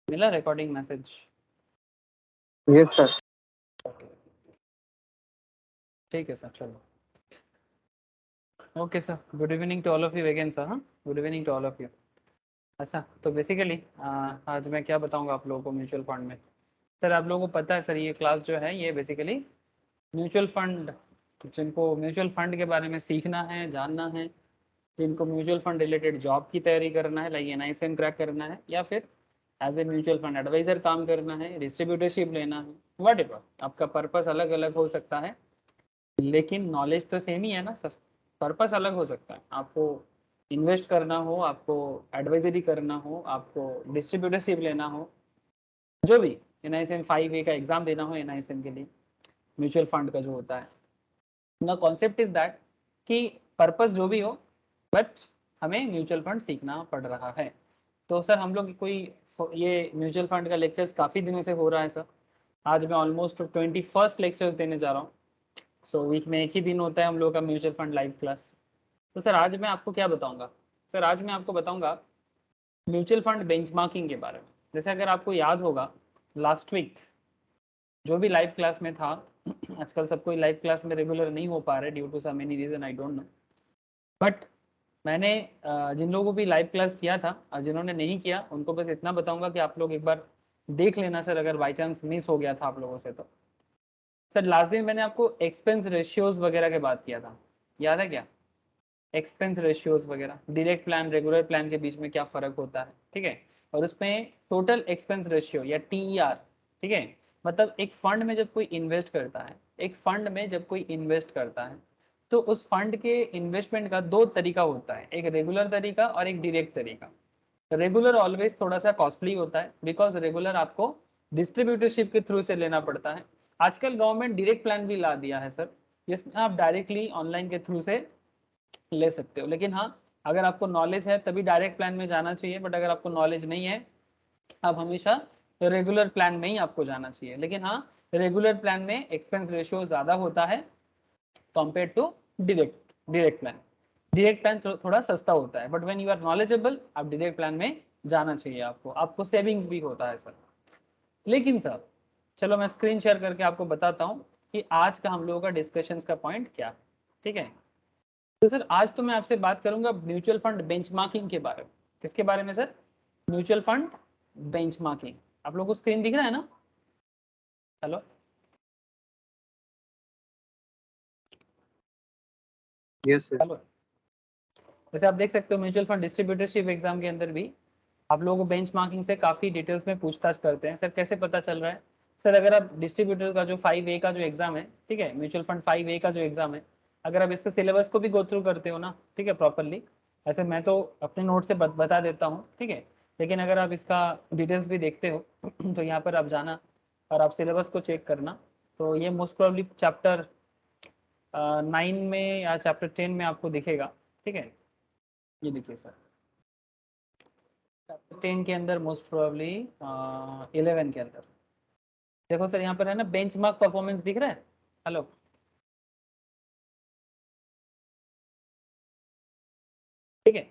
मिला recording message? Yes sir. ठीक है सर, चलो। Okay sir, good evening to all of you again sir. हाँ, good evening to all of you. अच्छा, तो बेसिकली आज मैं क्या बताऊंगा आप लोगों को म्यूचुअल फंड में। सर आप लोगों को पता है सर, ये क्लास जो है ये बेसिकली म्यूचुअल फंड, जिनको म्यूचुअल फंड के बारे में सीखना है, जानना है, जिनको म्यूचुअल फंड रिलेटेड जॉब की तैयारी करना है, लाइक NISM क्रैक करना है, या फिर as a mutual fund advisor काम करना है, डिस्ट्रीब्यूटरशिप लेना है, वट एवर आपका पर्पस अलग अलग हो सकता है, लेकिन नॉलेज तो सेम ही है ना सर। पर्पस अलग हो सकता है, आपको इन्वेस्ट करना हो, आपको एडवाइजरी करना हो, आपको डिस्ट्रीब्यूटरशिप लेना हो, जो भी NISM 5A का एग्जाम देना हो NISM के लिए, म्यूचुअल फंड का जो होता है ना, कॉन्सेप्ट इज दैट कि पर्पस जो भी हो, बट हमें म्यूचुअल फंड सीखना पड़ रहा है। तो सर हम लोग कोई ये म्यूचुअल फंड का लेक्चर्स काफ़ी दिनों से हो रहा है सर। आज मैं ऑलमोस्ट 21st लेक्चर्स देने जा रहा हूँ। सो वीक में एक ही दिन होता है हम लोग का म्यूचुअल फंड लाइव क्लास। तो सर आज मैं आपको क्या बताऊंगा? सर आज मैं आपको बताऊंगा म्यूचुअल फंड बेंचमार्किंग के बारे में। जैसे अगर आपको याद होगा, लास्ट वीक जो भी लाइव क्लास में था, आजकल सब कोई लाइव क्लास में रेगुलर नहीं हो पा रहे due to some any reason, I don't know, but मैंने जिन लोगों को भी लाइव क्लास किया था और जिन्होंने नहीं किया उनको बस इतना बताऊंगा कि आप लोग एक बार देख लेना सर, अगर बाई चांस मिस हो गया था आप लोगों से तो। सर लास्ट दिन मैंने आपको एक्सपेंस रेशियोज वगैरह के बात किया था, याद है क्या? एक्सपेंस रेशियोज वगैरह, डायरेक्ट प्लान रेगुलर प्लान के बीच में क्या फ़र्क होता है, ठीक है। और उसमें टोटल एक्सपेंस रेशियो या TER, ठीक है, मतलब एक फंड में जब कोई इन्वेस्ट करता है, एक फंड में जब कोई इन्वेस्ट करता है तो उस फंड के इन्वेस्टमेंट का दो तरीका होता है, एक रेगुलर तरीका और एक डायरेक्ट तरीका। रेगुलर ऑलवेज थोड़ा सा कॉस्टली होता है, बिकॉज रेगुलर आपको डिस्ट्रीब्यूटरशिप के थ्रू से लेना पड़ता है। आजकल गवर्नमेंट डायरेक्ट प्लान भी ला दिया है सर, जिसमें आप डायरेक्टली ऑनलाइन के थ्रू से ले सकते हो, लेकिन हाँ, अगर आपको नॉलेज है तभी डायरेक्ट प्लान में जाना चाहिए, बट अगर आपको नॉलेज नहीं है आप हमेशा रेगुलर प्लान में ही आपको जाना चाहिए। लेकिन हाँ, रेगुलर प्लान में एक्सपेंस रेशियो ज़्यादा होता है compare to direct plan. Direct plan थोड़ा सस्ता होता है, but when you are knowledgeable आप डायरेक्ट प्लान में जाना चाहिए, आपको सेविंग्स भी होता है सर। लेकिन सर चलो मैं स्क्रीन शेयर करके आपको बताता हूँ कि आज का हम लोगों का डिस्कशन का पॉइंट क्या है, ठीक है। तो सर आज तो मैं आपसे बात करूंगा म्यूचुअल फंड बेंचमार्किंग के बारे में। किसके बारे में सर? Mutual fund benchmarking. आप लोगों को स्क्रीन दिख रहा है ना? Hello, yes sir. हेलो। जैसे आप देख सकते हो म्यूचुअल फंड डिस्ट्रीब्यूटरशिप एग्जाम के अंदर भी आप लोगों को बेंचमार्किंग से काफी डिटेल्स में पूछताछ करते हैं। सर कैसे पता चल रहा है? सर अगर आप डिस्ट्रीब्यूटर का जो 5A का जो एग्जाम है, ठीक है, म्यूचुअल फंड 5A का जो एग्जाम है, अगर आप इसके सिलेबस को भी गो थ्रू करते हो ना, ठीक है, प्रॉपरली, ऐसे मैं तो अपने नोट से बता देता हूँ, ठीक है, लेकिन अगर आप इसका डिटेल्स भी देखते हो तो यहाँ पर आप जाना और आप सिलेबस को चेक करना, तो ये मोस्ट प्रोबेबली चैप्टर 9 में या चैप्टर 10 में आपको दिखेगा, ठीक है। ये देखिए सर, चैप्टर 10 के अंदर मोस्ट प्रोबेबली 11 के अंदर देखो सर, यहाँ पर है ना बेंचमार्क परफॉर्मेंस दिख रहा है। हेलो, ठीक है।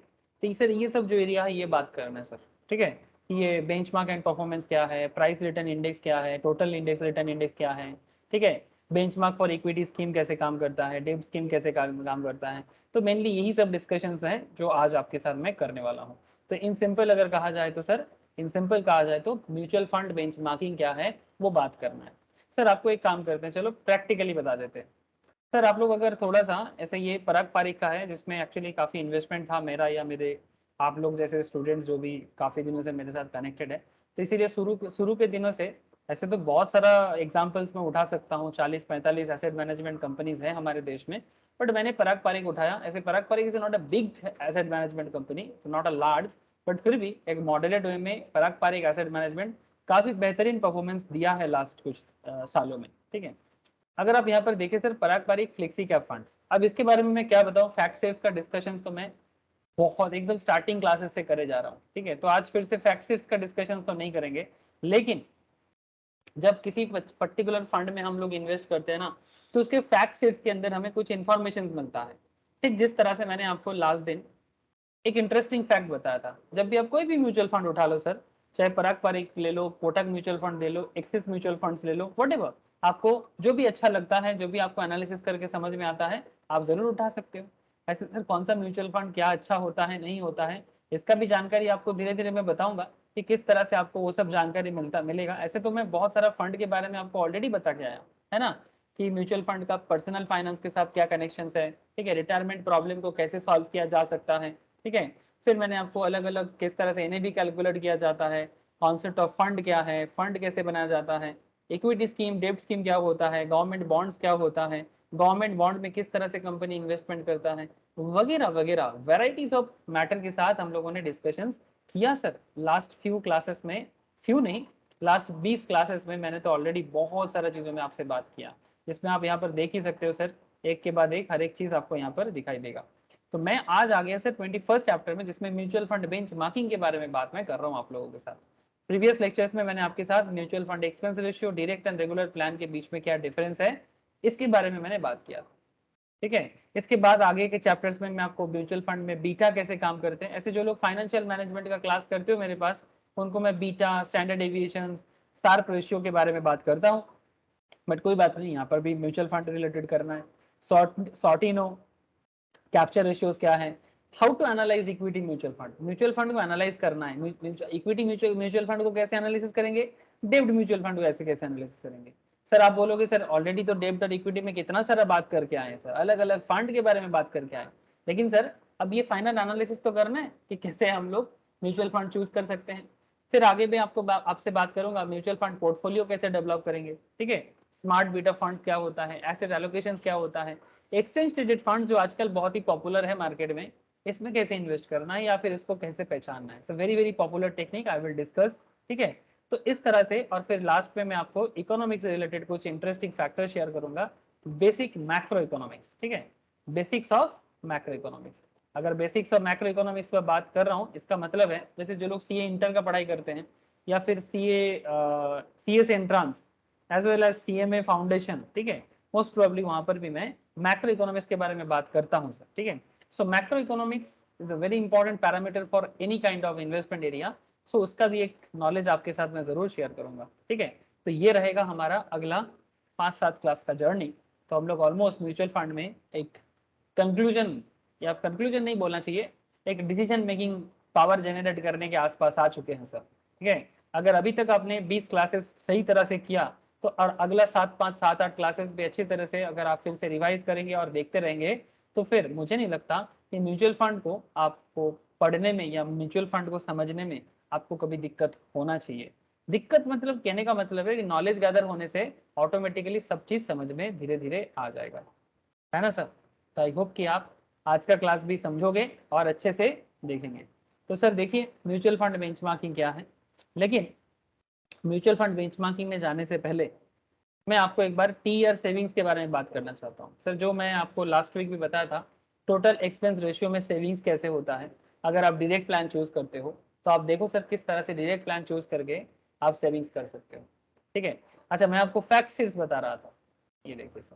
तो सर ये सब जो एरिया है ये बात करना है सर, ठीक है, कि ये बेंचमार्क एंड परफॉर्मेंस क्या है, प्राइस रिटर्न इंडेक्स क्या है, टोटल इंडेक्स रिटर्न इंडेक्स क्या है, ठीक है, बेंचमार्क फॉर इक्विटी स्कीम कैसे काम करता है, डेब्ट स्कीम कैसे काम करता है। तो मेनली यही सब डिस्कशंस हैं जो आज आपके साथ मैं करने वाला हूँ। तो इन सिंपल अगर कहा जाए तो सर, इन सिंपल कहा जाए तो म्यूचुअल फंड बेंचमार्किंग क्या है वो बात करना है। सर आपको एक काम करते हैं, चलो प्रैक्टिकली बता देते हैं। सर आप लोग अगर थोड़ा सा ऐसे, ये पराग पारिक का है जिसमें एक्चुअली काफ़ी इन्वेस्टमेंट था मेरा या मेरे आप लोग जैसे स्टूडेंट्स जो भी काफ़ी दिनों से मेरे साथ कनेक्टेड है, तो इसीलिए शुरू के दिनों से ऐसे तो बहुत सारा एग्जांपल्स मैं उठा सकता हूँ, 40-45 एसेट मैनेजमेंट कंपनीज हैं हमारे देश में, बट मैंने पराग पारिक उठाया। ऐसे Parag Parikh is not a big asset management company, not a large, but फिर भी एक मॉडरेट वे में पराग पारिक एसेट मैनेजमेंट काफ़ी बेहतरीन परफॉर्मेंस दिया है लास्ट कुछ सालों में, ठीक है। अगर आप यहाँ पर देखें सर, पराग पारिक फ्लेक्सी कैप फंड्स, अब इसके बारे में मैं क्या बताऊँ, फैक्ट सेट्स का डिस्कशन तो मैं बहुत एकदम स्टार्टिंग क्लासेस से करे जा रहा हूँ, ठीक है, तो आज फिर से फैक्ट सेट्स का डिस्कशन तो नहीं करेंगे। लेकिन जब किसी पर्टिकुलर फंड में हम लोग इन्वेस्ट करते हैं ना, तो उसके फैक्ट सेट्स के अंदर हमें कुछ इन्फॉर्मेशन मिलता है। ठीक जिस तरह से मैंने आपको लास्ट दिन एक इंटरेस्टिंग फैक्ट बताया था, जब भी आप कोई भी म्यूचुअल फंड उठा लो सर, चाहे पराग पारिक ले लो, कोटक म्यूचुअल फंड ले लो, एक्सिस म्यूचुअल फंड्स ले लो, व्हाटएवर आपको जो भी अच्छा लगता है, जो भी आपको एनालिसिस करके समझ में आता है, आप जरूर उठा सकते हो। ऐसे सर कौन सा म्यूचुअल फंड क्या अच्छा होता है नहीं होता है, इसका भी जानकारी आपको धीरे धीरे मैं बताऊंगा कि किस तरह से आपको वो सब जानकारी मिलेगा। ऐसे तो मैं बहुत सारा फंड के बारे में आपको ऑलरेडी बता के आया है ना, कि म्यूचुअल फंड का पर्सनल फाइनेंस के साथ क्या कनेक्शन है, ठीक है, रिटायरमेंट प्रॉब्लम को कैसे सॉल्व किया जा सकता है, ठीक है। फिर मैंने आपको अलग अलग किस तरह से इन्हें भी कैलकुलेट किया जाता है, कॉन्सेप्ट ऑफ फंड क्या है, फंड कैसे बनाया जाता है, इक्विटी स्कीम, डेब्ट स्कीम क्या होता है, गवर्नमेंट बॉन्ड्स क्या होता है, गवर्नमेंट बॉन्ड में किस तरह से कंपनी इन्वेस्टमेंट करता है, वगैरह वगैरह वेराइटीज ऑफ मैटर के साथ हम लोगों ने डिस्कशंस किया सर लास्ट फ्यू क्लासेस में। फ्यू नहीं, लास्ट 20 क्लासेस में मैंने तो ऑलरेडी बहुत सारा चीज़ों में आपसे बात किया, जिसमें आप यहाँ पर देख ही सकते हो सर, एक के बाद एक हर एक चीज़ आपको यहाँ पर दिखाई देगा। तो मैं आज आ गया सर 21st चैप्टर में, जिसमें म्यूचुअल फंड बेंच मार्किंग के बारे में बात मैं कर रहा हूँ आप लोगों के साथ। प्रीवियस लेक्चर्स में मैंने आपके साथ mutual fund expense ratio, direct and regular plan के बीच में क्या डिफरेंस है, इसके बारे में मैंने बात किया, ठीक है। इसके बाद आगे के चैप्टर्स में मैं आपको म्यूचुअल फंड में बीटा कैसे काम करते हैं, ऐसे जो लोग फाइनेंशियल मैनेजमेंट का क्लास करते हो मेरे पास, उनको मैं beta, standard deviation, Sharpe ratio के बारे में बात करता हूँ। बट कोई बात नहीं, यहाँ पर भी म्यूचुअल फंड रिलेटेड करना है। सॉर्टिनो कैप्चर रेशियोज क्या है, how to analyse equity mutual fund, mutual fund को एनालाइज करना है, इक्विटी म्यूचुअल फंड को कैसे एनालिसिस करेंगे, डेब्ट म्यूचुअल फंड को ऐसे कैसे एनालिसिस करेंगे। सर आप बोलोगे सर ऑलरेडी तो डेब्ट और इक्विटी में कितना सारा बात करके आए सर, अलग अलग फंड के बारे में बात करके आए, लेकिन सर अब ये फाइनल एनालिसिस तो करना है कि कैसे हम लोग म्यूचुअल फंड चूज कर सकते हैं। फिर आगे भी आपको आपसे बात करूंगा म्यूचुअल फंड पोर्टफोलियो कैसे डेवलप करेंगे, ठीक है, स्मार्ट बीटा फंड्स क्या होता है, एसेट एलोकेशन क्या होता है, एक्सचेंज ट्रेडेड फंड्स जो आजकल बहुत ही पॉपुलर है मार्केट में, इसमें कैसे इन्वेस्ट करना है या फिर इसको कैसे पहचानना है, very very popular technique I will discuss, ठीक है। तो इस तरह से, और फिर लास्ट में मैं आपको इकोनॉमिक्स से रिलेटेड कुछ इंटरेस्टिंग फैक्टर शेयर करूंगा, बेसिक मैक्रो इकोनॉमिक्स, ठीक है, बेसिक्स ऑफ मैक्रो इकोनॉमिक्स। अगर बेसिक्स ऑफ मैक्रो इकोनॉमिक्स पर बात कर रहा हूँ, इसका मतलब है जैसे जो लोग सीए इंटर का पढ़ाई करते हैं, या फिर सीए से entrance as well as CMA foundation, ठीक है, मोस्ट प्रोबेबली वहां पर भी मैं मैक्रो इकोनॉमिक्स के बारे में बात करता हूं सर, ठीक है। So macroeconomics is a very important parameter for any kind of investment area, so उसका भी एक नॉलेज आपके साथ मैं जरूर शेयर करूंगा, ठीक है। तो ये रहेगा हमारा अगला 5-7 क्लास का जर्नी। तो हम लोग ऑलमोस्ट म्यूचुअल फंड में एक कंक्लूजन, या कंक्लूजन नहीं बोलना चाहिए, एक डिसीजन मेकिंग पावर जनरेट करने के आसपास आ चुके हैं सर, ठीक है। अगर अभी तक आपने 20 क्लासेस सही तरह से किया, तो और अगला 7-8 क्लासेस भी अच्छी तरह से अगर आप फिर से रिवाइज करेंगे और देखते रहेंगे, तो फिर मुझे नहीं लगता कि म्यूचुअल फंड को आपको पढ़ने में या म्यूचुअल फंड को समझने में आपको कभी दिक्कत होना चाहिए। दिक्कत मतलब कहने का मतलब है कि नॉलेज गैदर होने से ऑटोमेटिकली सब चीज समझ में धीरे धीरे आ जाएगा, है ना सर। तो आई होप कि आप आज का क्लास भी समझोगे और अच्छे से देखेंगे। तो सर देखिए म्यूचुअल फंड बेंचमार्किंग क्या है, लेकिन म्यूचुअल फंड बेंचमार्किंग में जाने से पहले मैं आपको एक बार टी ईयर सेविंग्स के बारे में बात करना चाहता हूँ सर। जो मैं आपको लास्ट वीक भी बताया था, टोटल एक्सपेंस रेशियो में सेविंग्स कैसे होता है, अगर आप डायरेक्ट प्लान चूज करते हो तो आप देखो सर किस तरह से डायरेक्ट प्लान चूज करके आप सेविंग्स कर सकते हो, ठीक है। अच्छा मैं आपको फैक्ट शीट्स बता रहा था, ये देखिए सर,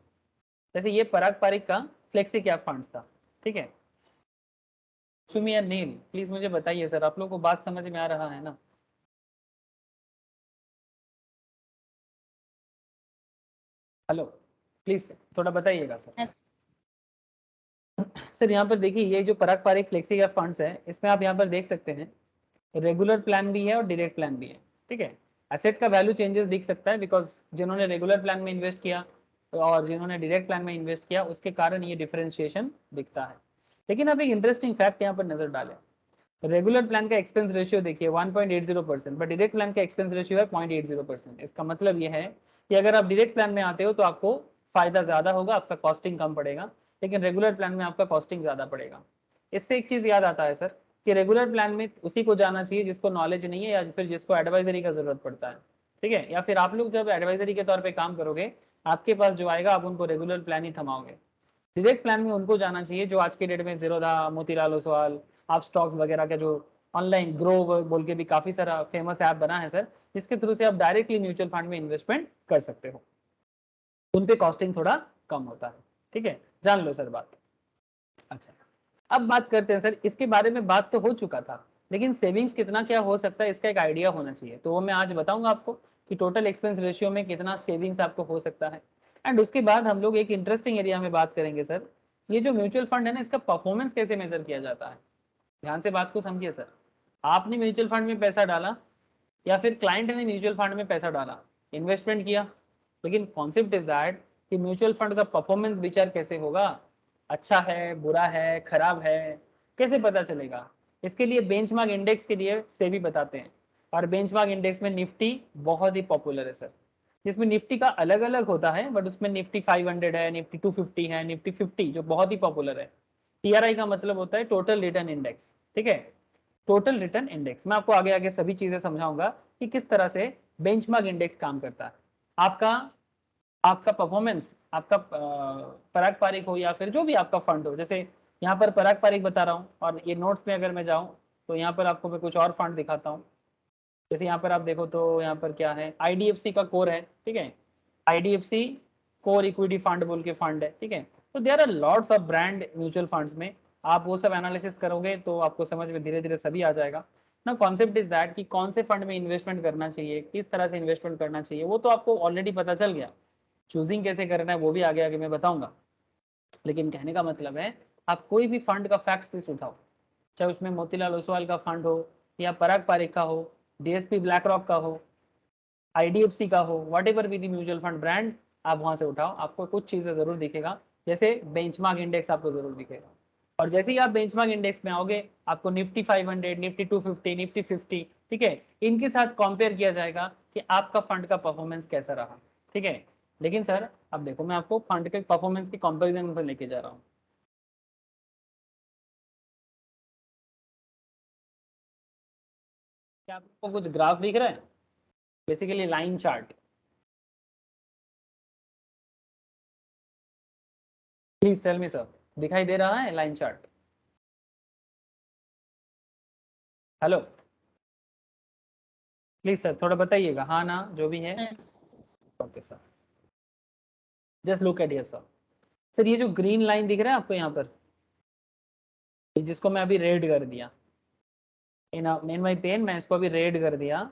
जैसे ये पराग पारिक का फ्लेक्सी कैप फंड्स था, ठीक है। सुमी या नील प्लीज मुझे बताइए सर, आप लोगों को बात समझ में आ रहा है ना। हेलो, प्लीज थोड़ा बताइएगा सर। सर यहाँ पर देखिए ये जो Parag Parikh flexi cap funds है, इसमें आप यहाँ पर देख सकते हैं रेगुलर प्लान भी है और डायरेक्ट प्लान भी है, ठीक है। एसेट का वैल्यू चेंजेस दिख सकता है, बिकॉज जिन्होंने रेगुलर प्लान में इन्वेस्ट किया और जिन्होंने डायरेक्ट प्लान में इन्वेस्ट किया, उसके कारण ये डिफरेंशिएशन दिखता है। लेकिन अब एक इंटरेस्टिंग फैक्ट यहाँ पर नजर डालें, रेगुलर प्लान का एक्सपेंस रेशियो देखिए 1.80%, बट डायरेक्ट प्लान का एक्सपेंस रेशियो है 0.80%। इसका मतलब ये है कि अगर आप डायरेक्ट प्लान में आते हो तो आपको फायदा ज्यादा होगा, आपका कॉस्टिंग कम पड़ेगा, लेकिन रेगुलर प्लान में आपका कॉस्टिंग ज्यादा पड़ेगा। इससे एक चीज याद आता है सर कि रेगुलर प्लान में उसी को जाना चाहिए जिसको नॉलेज नहीं है या फिर जिसको एडवाइजरी का जरूरत पड़ता है, ठीक है। या फिर आप लोग जब एडवाइजरी के तौर पर काम करोगे, आपके पास जो आएगा आप उनको रेगुलर प्लान ही थमाओगे। डायरेक्ट प्लान में उनको जाना चाहिए जो आज के डेट में जीरोधा, मोतीलाल ओसवाल, आप स्टॉक्स वगैरह का जो ऑनलाइन ग्रो बोल के भी काफी सारा फेमस ऐप बना है सर, जिसके थ्रू से आप डायरेक्टली म्यूचुअल फंड में इन्वेस्टमेंट कर सकते हो, उन पे कॉस्टिंग थोड़ा कम होता है, ठीक है, जान लो सर बात। अच्छा अब बात करते हैं सर, इसके बारे में बात तो हो चुका था लेकिन सेविंग्स कितना क्या हो सकता है इसका एक आइडिया होना चाहिए। तो वो मैं आज बताऊंगा आपको कि टोटल एक्सपेंस रेशियो में कितना सेविंग्स आपको हो सकता है। एंड उसके बाद हम लोग एक इंटरेस्टिंग एरिया में बात करेंगे सर, ये जो म्यूचुअल फंड है ना, इसका परफॉर्मेंस कैसे मेजर किया जाता है। ध्यान से बात को समझिए सर। आपने म्यूचुअल फंड में पैसा डाला या फिर क्लाइंट ने म्यूचुअल फंड में पैसा डाला, इन्वेस्टमेंट किया, लेकिन कॉन्सेप्ट इज दैट कि म्यूचुअल फंड का परफॉर्मेंस विचार कैसे होगा, अच्छा है, बुरा है, खराब है, कैसे पता चलेगा। इसके लिए बेंचमार्क इंडेक्स के लिए सेबी बताते हैं, और बेंचमार्क इंडेक्स में निफ्टी बहुत ही पॉपुलर है सर, जिसमें निफ्टी का अलग अलग होता है, बट उसमें निफ्टी 500 है, निफ्टी 250 है, निफ्टी 50 जो बहुत ही पॉपुलर है। टीआरआई का मतलब होता है टोटल रिटर्न इंडेक्स, ठीक है, टोटल रिटर्न इंडेक्स। मैं आपको आगे आगे सभी चीजें समझाऊंगा कि किस तरह से बेंचमार्क इंडेक्स काम करता है। आपका आपका परफॉर्मेंस, आपका पराग पारिक हो या फिर जो भी आपका फंड हो, जैसे यहाँ पर पराग पारिक बता रहा हूँ, और ये नोट्स में अगर मैं जाऊँ तो यहाँ पर आपको मैं कुछ और फंड दिखाता हूँ। जैसे यहाँ पर आप देखो तो यहाँ पर क्या है, आईडीएफसी का कोर है, ठीक है, आईडीएफसी कोर इक्विटी फंड बोल के फंड है, ठीक है। तो there are lots of brand mutual funds में, आप वो सब एनालिसिस करोगे तो आपको समझ में धीरे धीरे सभी आ जाएगा ना। कॉन्सेप्ट इज दैट कि कौन से फंड में इन्वेस्टमेंट करना चाहिए, किस तरह से इन्वेस्टमेंट करना चाहिए, वो तो आपको ऑलरेडी पता चल गया। चूजिंग कैसे करना है वो भी आगे आगे मैं बताऊंगा। लेकिन कहने का मतलब है, आप कोई भी फंड का फैक्ट्स उठाओ, चाहे उसमें मोतीलाल ओसवाल का फंड हो, या पराग पारिक का हो, डीएसपी ब्लैक रॉक का हो, आईडीएफसी का हो, what ever be the mutual fund brand, आप वहां से उठाओ, आपको कुछ चीजें जरूर दिखेगा। जैसे बेंचमार्क इंडेक्स आपको जरूर दिखेगा, और जैसे ही आप बेंचमार्क इंडेक्स में आओगे, आपको निफ्टी 500, निफ्टी 250, निफ्टी 50, ठीक है, इनके साथ कंपेयर किया जाएगा कि आपका फंड का परफॉर्मेंस कैसा रहा, ठीक है। लेकिन सर अब देखो, मैं आपको फंड के परफॉर्मेंस के कंपैरिजन पर लेके जा रहा हूँ। क्या आपको कुछ ग्राफ दिख रहा है, basically line chart. Please tell me sir, दिखाई दे रहा है line chart? Hello, please sir थोड़ा बताइएगा, हाँ ना जो भी है। Okay sir, just look at here sir. Sir ये जो ग्रीन लाइन दिख रहा है आपको यहाँ पर, जिसको मैं अभी रेड कर दिया, इन माई पेन मैं इसको अभी रेड कर दिया,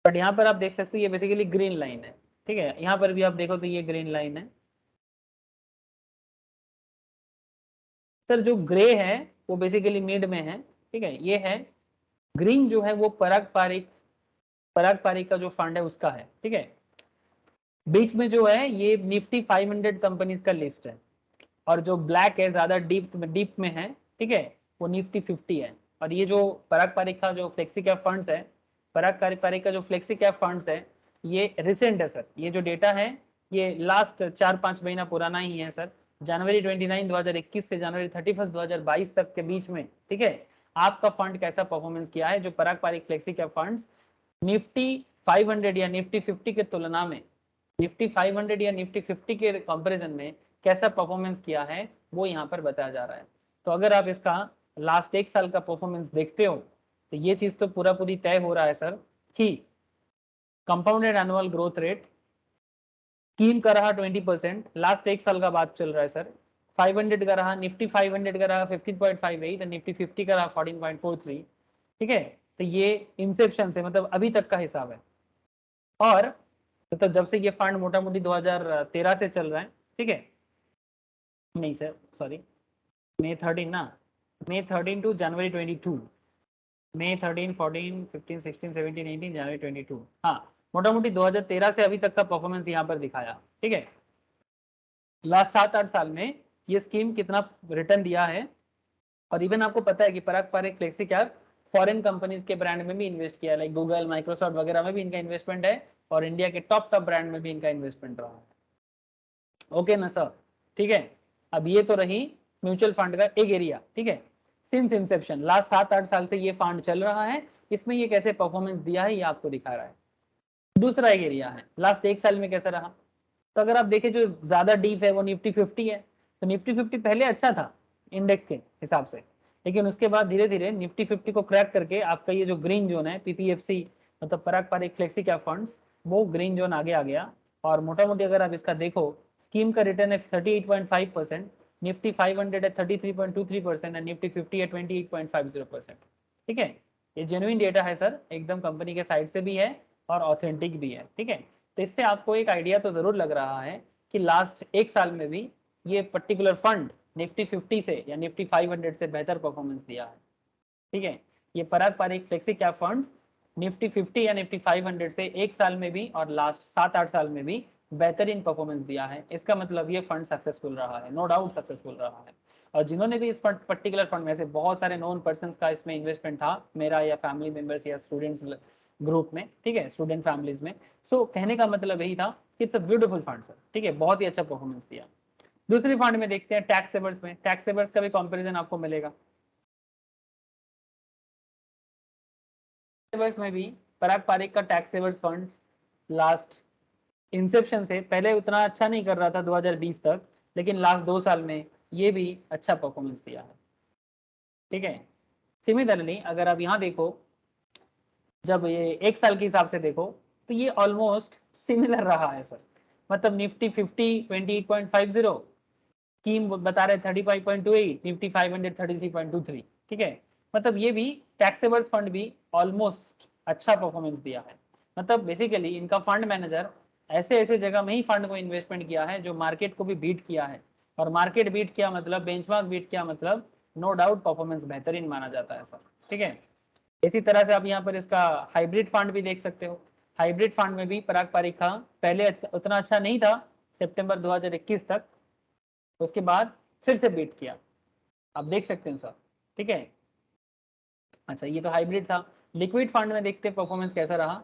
बट यहाँ पर आप देख सकते हो ये बेसिकली ग्रीन लाइन है, ठीक है। यहाँ पर भी आप देखो तो ये ग्रीन लाइन है। सर जो ग्रे है वो बेसिकली मिड में है, ठीक है, ये है। ग्रीन जो है वो पराग पारिक का जो फंड है उसका है, ठीक है। बीच में जो है ये निफ्टी 500 कंपनीज का लिस्ट है, और जो ब्लैक है ज्यादा डीप में है, ठीक है, वो निफ्टी 50 है। और ये जो पराग पारिक का जो फ्लेक्सी कैप फंड्स है, पराग पारिक का जो फ्लेक्सी कैप फंड्स है, ये रिसेंट है सर। ये जो डेटा है ये लास्ट 4-5 महीना पुराना ही है सर, जनवरी 29 2021 से जनवरी 31 2022 तक के बीच में, ठीक है। आपका फंड कैसा परफॉर्मेंस किया है, जो Parag Parikh flexi cap funds Nifty 500 या निफ्टी 50 के तुलना में, निफ्टी 500 या निफ्टी 50 के कंपैरिजन में कैसा परफॉर्मेंस किया है, वो यहाँ पर बताया जा रहा है। तो अगर आप इसका लास्ट 1 साल का परफॉर्मेंस देखते हो तो ये चीज तो पूरा पूरी तय हो रहा है सर कि compounded annual growth rate scheme का रहा 20%, लास्ट 1 साल का बात चल रहा है सर। 500 का रहा, निफ्टी 500 का रहा 15.58 और निफ्टी 50 का रहा 14.43, ठीक है। तो ये इंसेप्शन से मतलब अभी तक का हिसाब है। और तो जब से ये फंड मोटा मोटी 2013 से चल रहा है, ठीक है, नहीं सर सॉरी, May 13 ना, May 13 टू जनवरी 22, May 13, 14, 15, 16, 17, 18, जनवरी 22, हाँ, मोटा मोटी 2013 से अभी तक का परफॉर्मेंस यहाँ पर दिखाया, ठीक है। लास्ट 7-8 साल में ये स्कीम कितना रिटर्न दिया है। और इवन आपको पता है कि Parag Parikh flexi cap foreign companies के ब्रांड में भी इन्वेस्ट किया है, लाइक गूगल, माइक्रोसॉफ्ट वगैरह में भी इनका इन्वेस्टमेंट है, और इंडिया के टॉप टॉप ब्रांड में भी इनका इन्वेस्टमेंट रहा है। ओके ना सर, ठीक है। अब ये तो रही म्यूचुअल फंड का एक एरिया, ठीक है। सिंस इंसेप्शन लास्ट 7-8 साल से ये फंड चल रहा है, इसमें ये कैसे परफॉर्मेंस दिया है ये आपको दिखा रहा है। दूसरा एक एरिया है लास्ट 1 साल में कैसा रहा। तो अगर आप देखें जो ज्यादा डीप है वो निफ्टी 50 है। तो निफ्टी 50 पहले अच्छा था इंडेक्स के हिसाब से, लेकिन उसके बाद धीरे धीरे निफ्टी 50 को क्रैक करके आपका ये जो ग्रीन जोन है, पीपीएफसी मतलब पराग पारिक फ्लेक्सी कैप फंड्स, वो ग्रीन जोन आगे आ गया। और मोटा मोटी अगर आप इसका देखो, स्कीम का रिटर्न है 38.5%, निफ्टी 500 है 33.23% और निफ्टी 50 है 28.50%, ठीक है। ये जेन्युइन डेटा है सर, एकदम कंपनी के साइड से भी है और ऑथेंटिक भी है, ठीक है। तो इससे आपको एक आइडिया तो जरूर लग रहा है कि लास्ट एक साल में भी ये पर्टिकुलर फंड निफ्टी 50 से या निफ्टी 500 से बेहतर परफॉर्मेंस दिया है, ठीक है। ये Parag Parikh flexi cap funds Nifty 50 या निफ्टी 500 से एक साल में भी और लास्ट 7-8 साल में भी बेहतरीन परफॉर्मेंस दिया है। इसका मतलब ये फंड सक्सेसफुल रहा है, नो डाउट सक्सेसफुल रहा है। और जिन्होंने भी इस पर्टिकुलर फंड में से बहुत सारे नॉन पर्सन का इसमें इन्वेस्टमेंट था, मेरा या फैमिली मेंबर्स या स्टूडेंट्स ग्रुप में, ठीक है, स्टूडेंट फैमिलीज में। सो कहने का मतलब यही था कि it's a beautiful fund sir, ठीक है, बहुत ही अच्छा परफॉर्मेंस दिया। दूसरी फंड में देखते हैं टैक्स सेवर्स में, टैक्स सेवर्स का भी कंपैरिजन आपको मिलेगा। सेवर्स में भी पराग पारिक का टैक्स सेवर्स फंड्स लास्ट इंसेप्शन से पहले उतना अच्छा नहीं कर रहा था 2020 तक, लेकिन लास्ट 2 साल में ये भी अच्छा परफॉर्मेंस दिया है, ठीक है। सिमिलरली अगर आप यहाँ देखो, जब ये एक साल के हिसाब से देखो तो ये ऑलमोस्ट सिमिलर रहा है सर। मतलब निफ्टी 50 28.50, कीम बता रहे 35.28, निफ्टी 500 33.23, ठीक है। मतलब ये भी टैक्सेबल्स फंड भी ऑलमोस्ट अच्छा परफॉर्मेंस दिया है। मतलब बेसिकली इनका फंड मैनेजर ऐसे ऐसे जगह में ही फंड को इन्वेस्टमेंट किया है जो मार्केट को भी बीट किया है। और मार्केट बीट किया मतलब बेंचमार्क बीट किया मतलब नो डाउट परफॉर्मेंस बेहतरीन माना जाता है सर, ठीक है। इसी तरह से आप यहाँ पर इसका हाइब्रिड फंड भी देख सकते हो। हाइब्रिड फंड में भी पराग पारिक का पहले उतना अच्छा नहीं था सितंबर 2021 तक, उसके बाद फिर से बीट किया, आप देख सकते हैं सर, ठीक है। अच्छा ये तो हाइब्रिड था। लिक्विड फंड में देखते हैं परफॉर्मेंस कैसा रहा।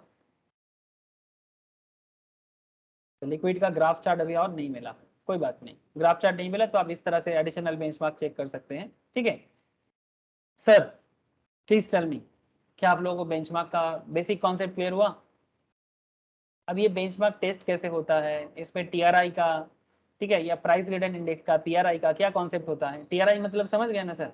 तो लिक्विड का ग्राफ चार्ट अभी और नहीं मिला, कोई बात नहीं, ग्राफ चार्ट नहीं मिला तो आप इस तरह से एडिशनल बेंचमार्क चेक कर सकते हैं, ठीक है। सर प्लीज टेल मी, क्या आप लोगों को बेंचमार्क का बेसिक कॉन्सेप्ट क्लियर हुआ? अब ये बेंचमार्क टेस्ट कैसे होता है, इसमें टीआरआई का, ठीक है, या प्राइस रिटर्न इंडेक्स का, टीआरआई का क्या कॉन्सेप्ट होता है? टीआरआई मतलब समझ गए ना sir,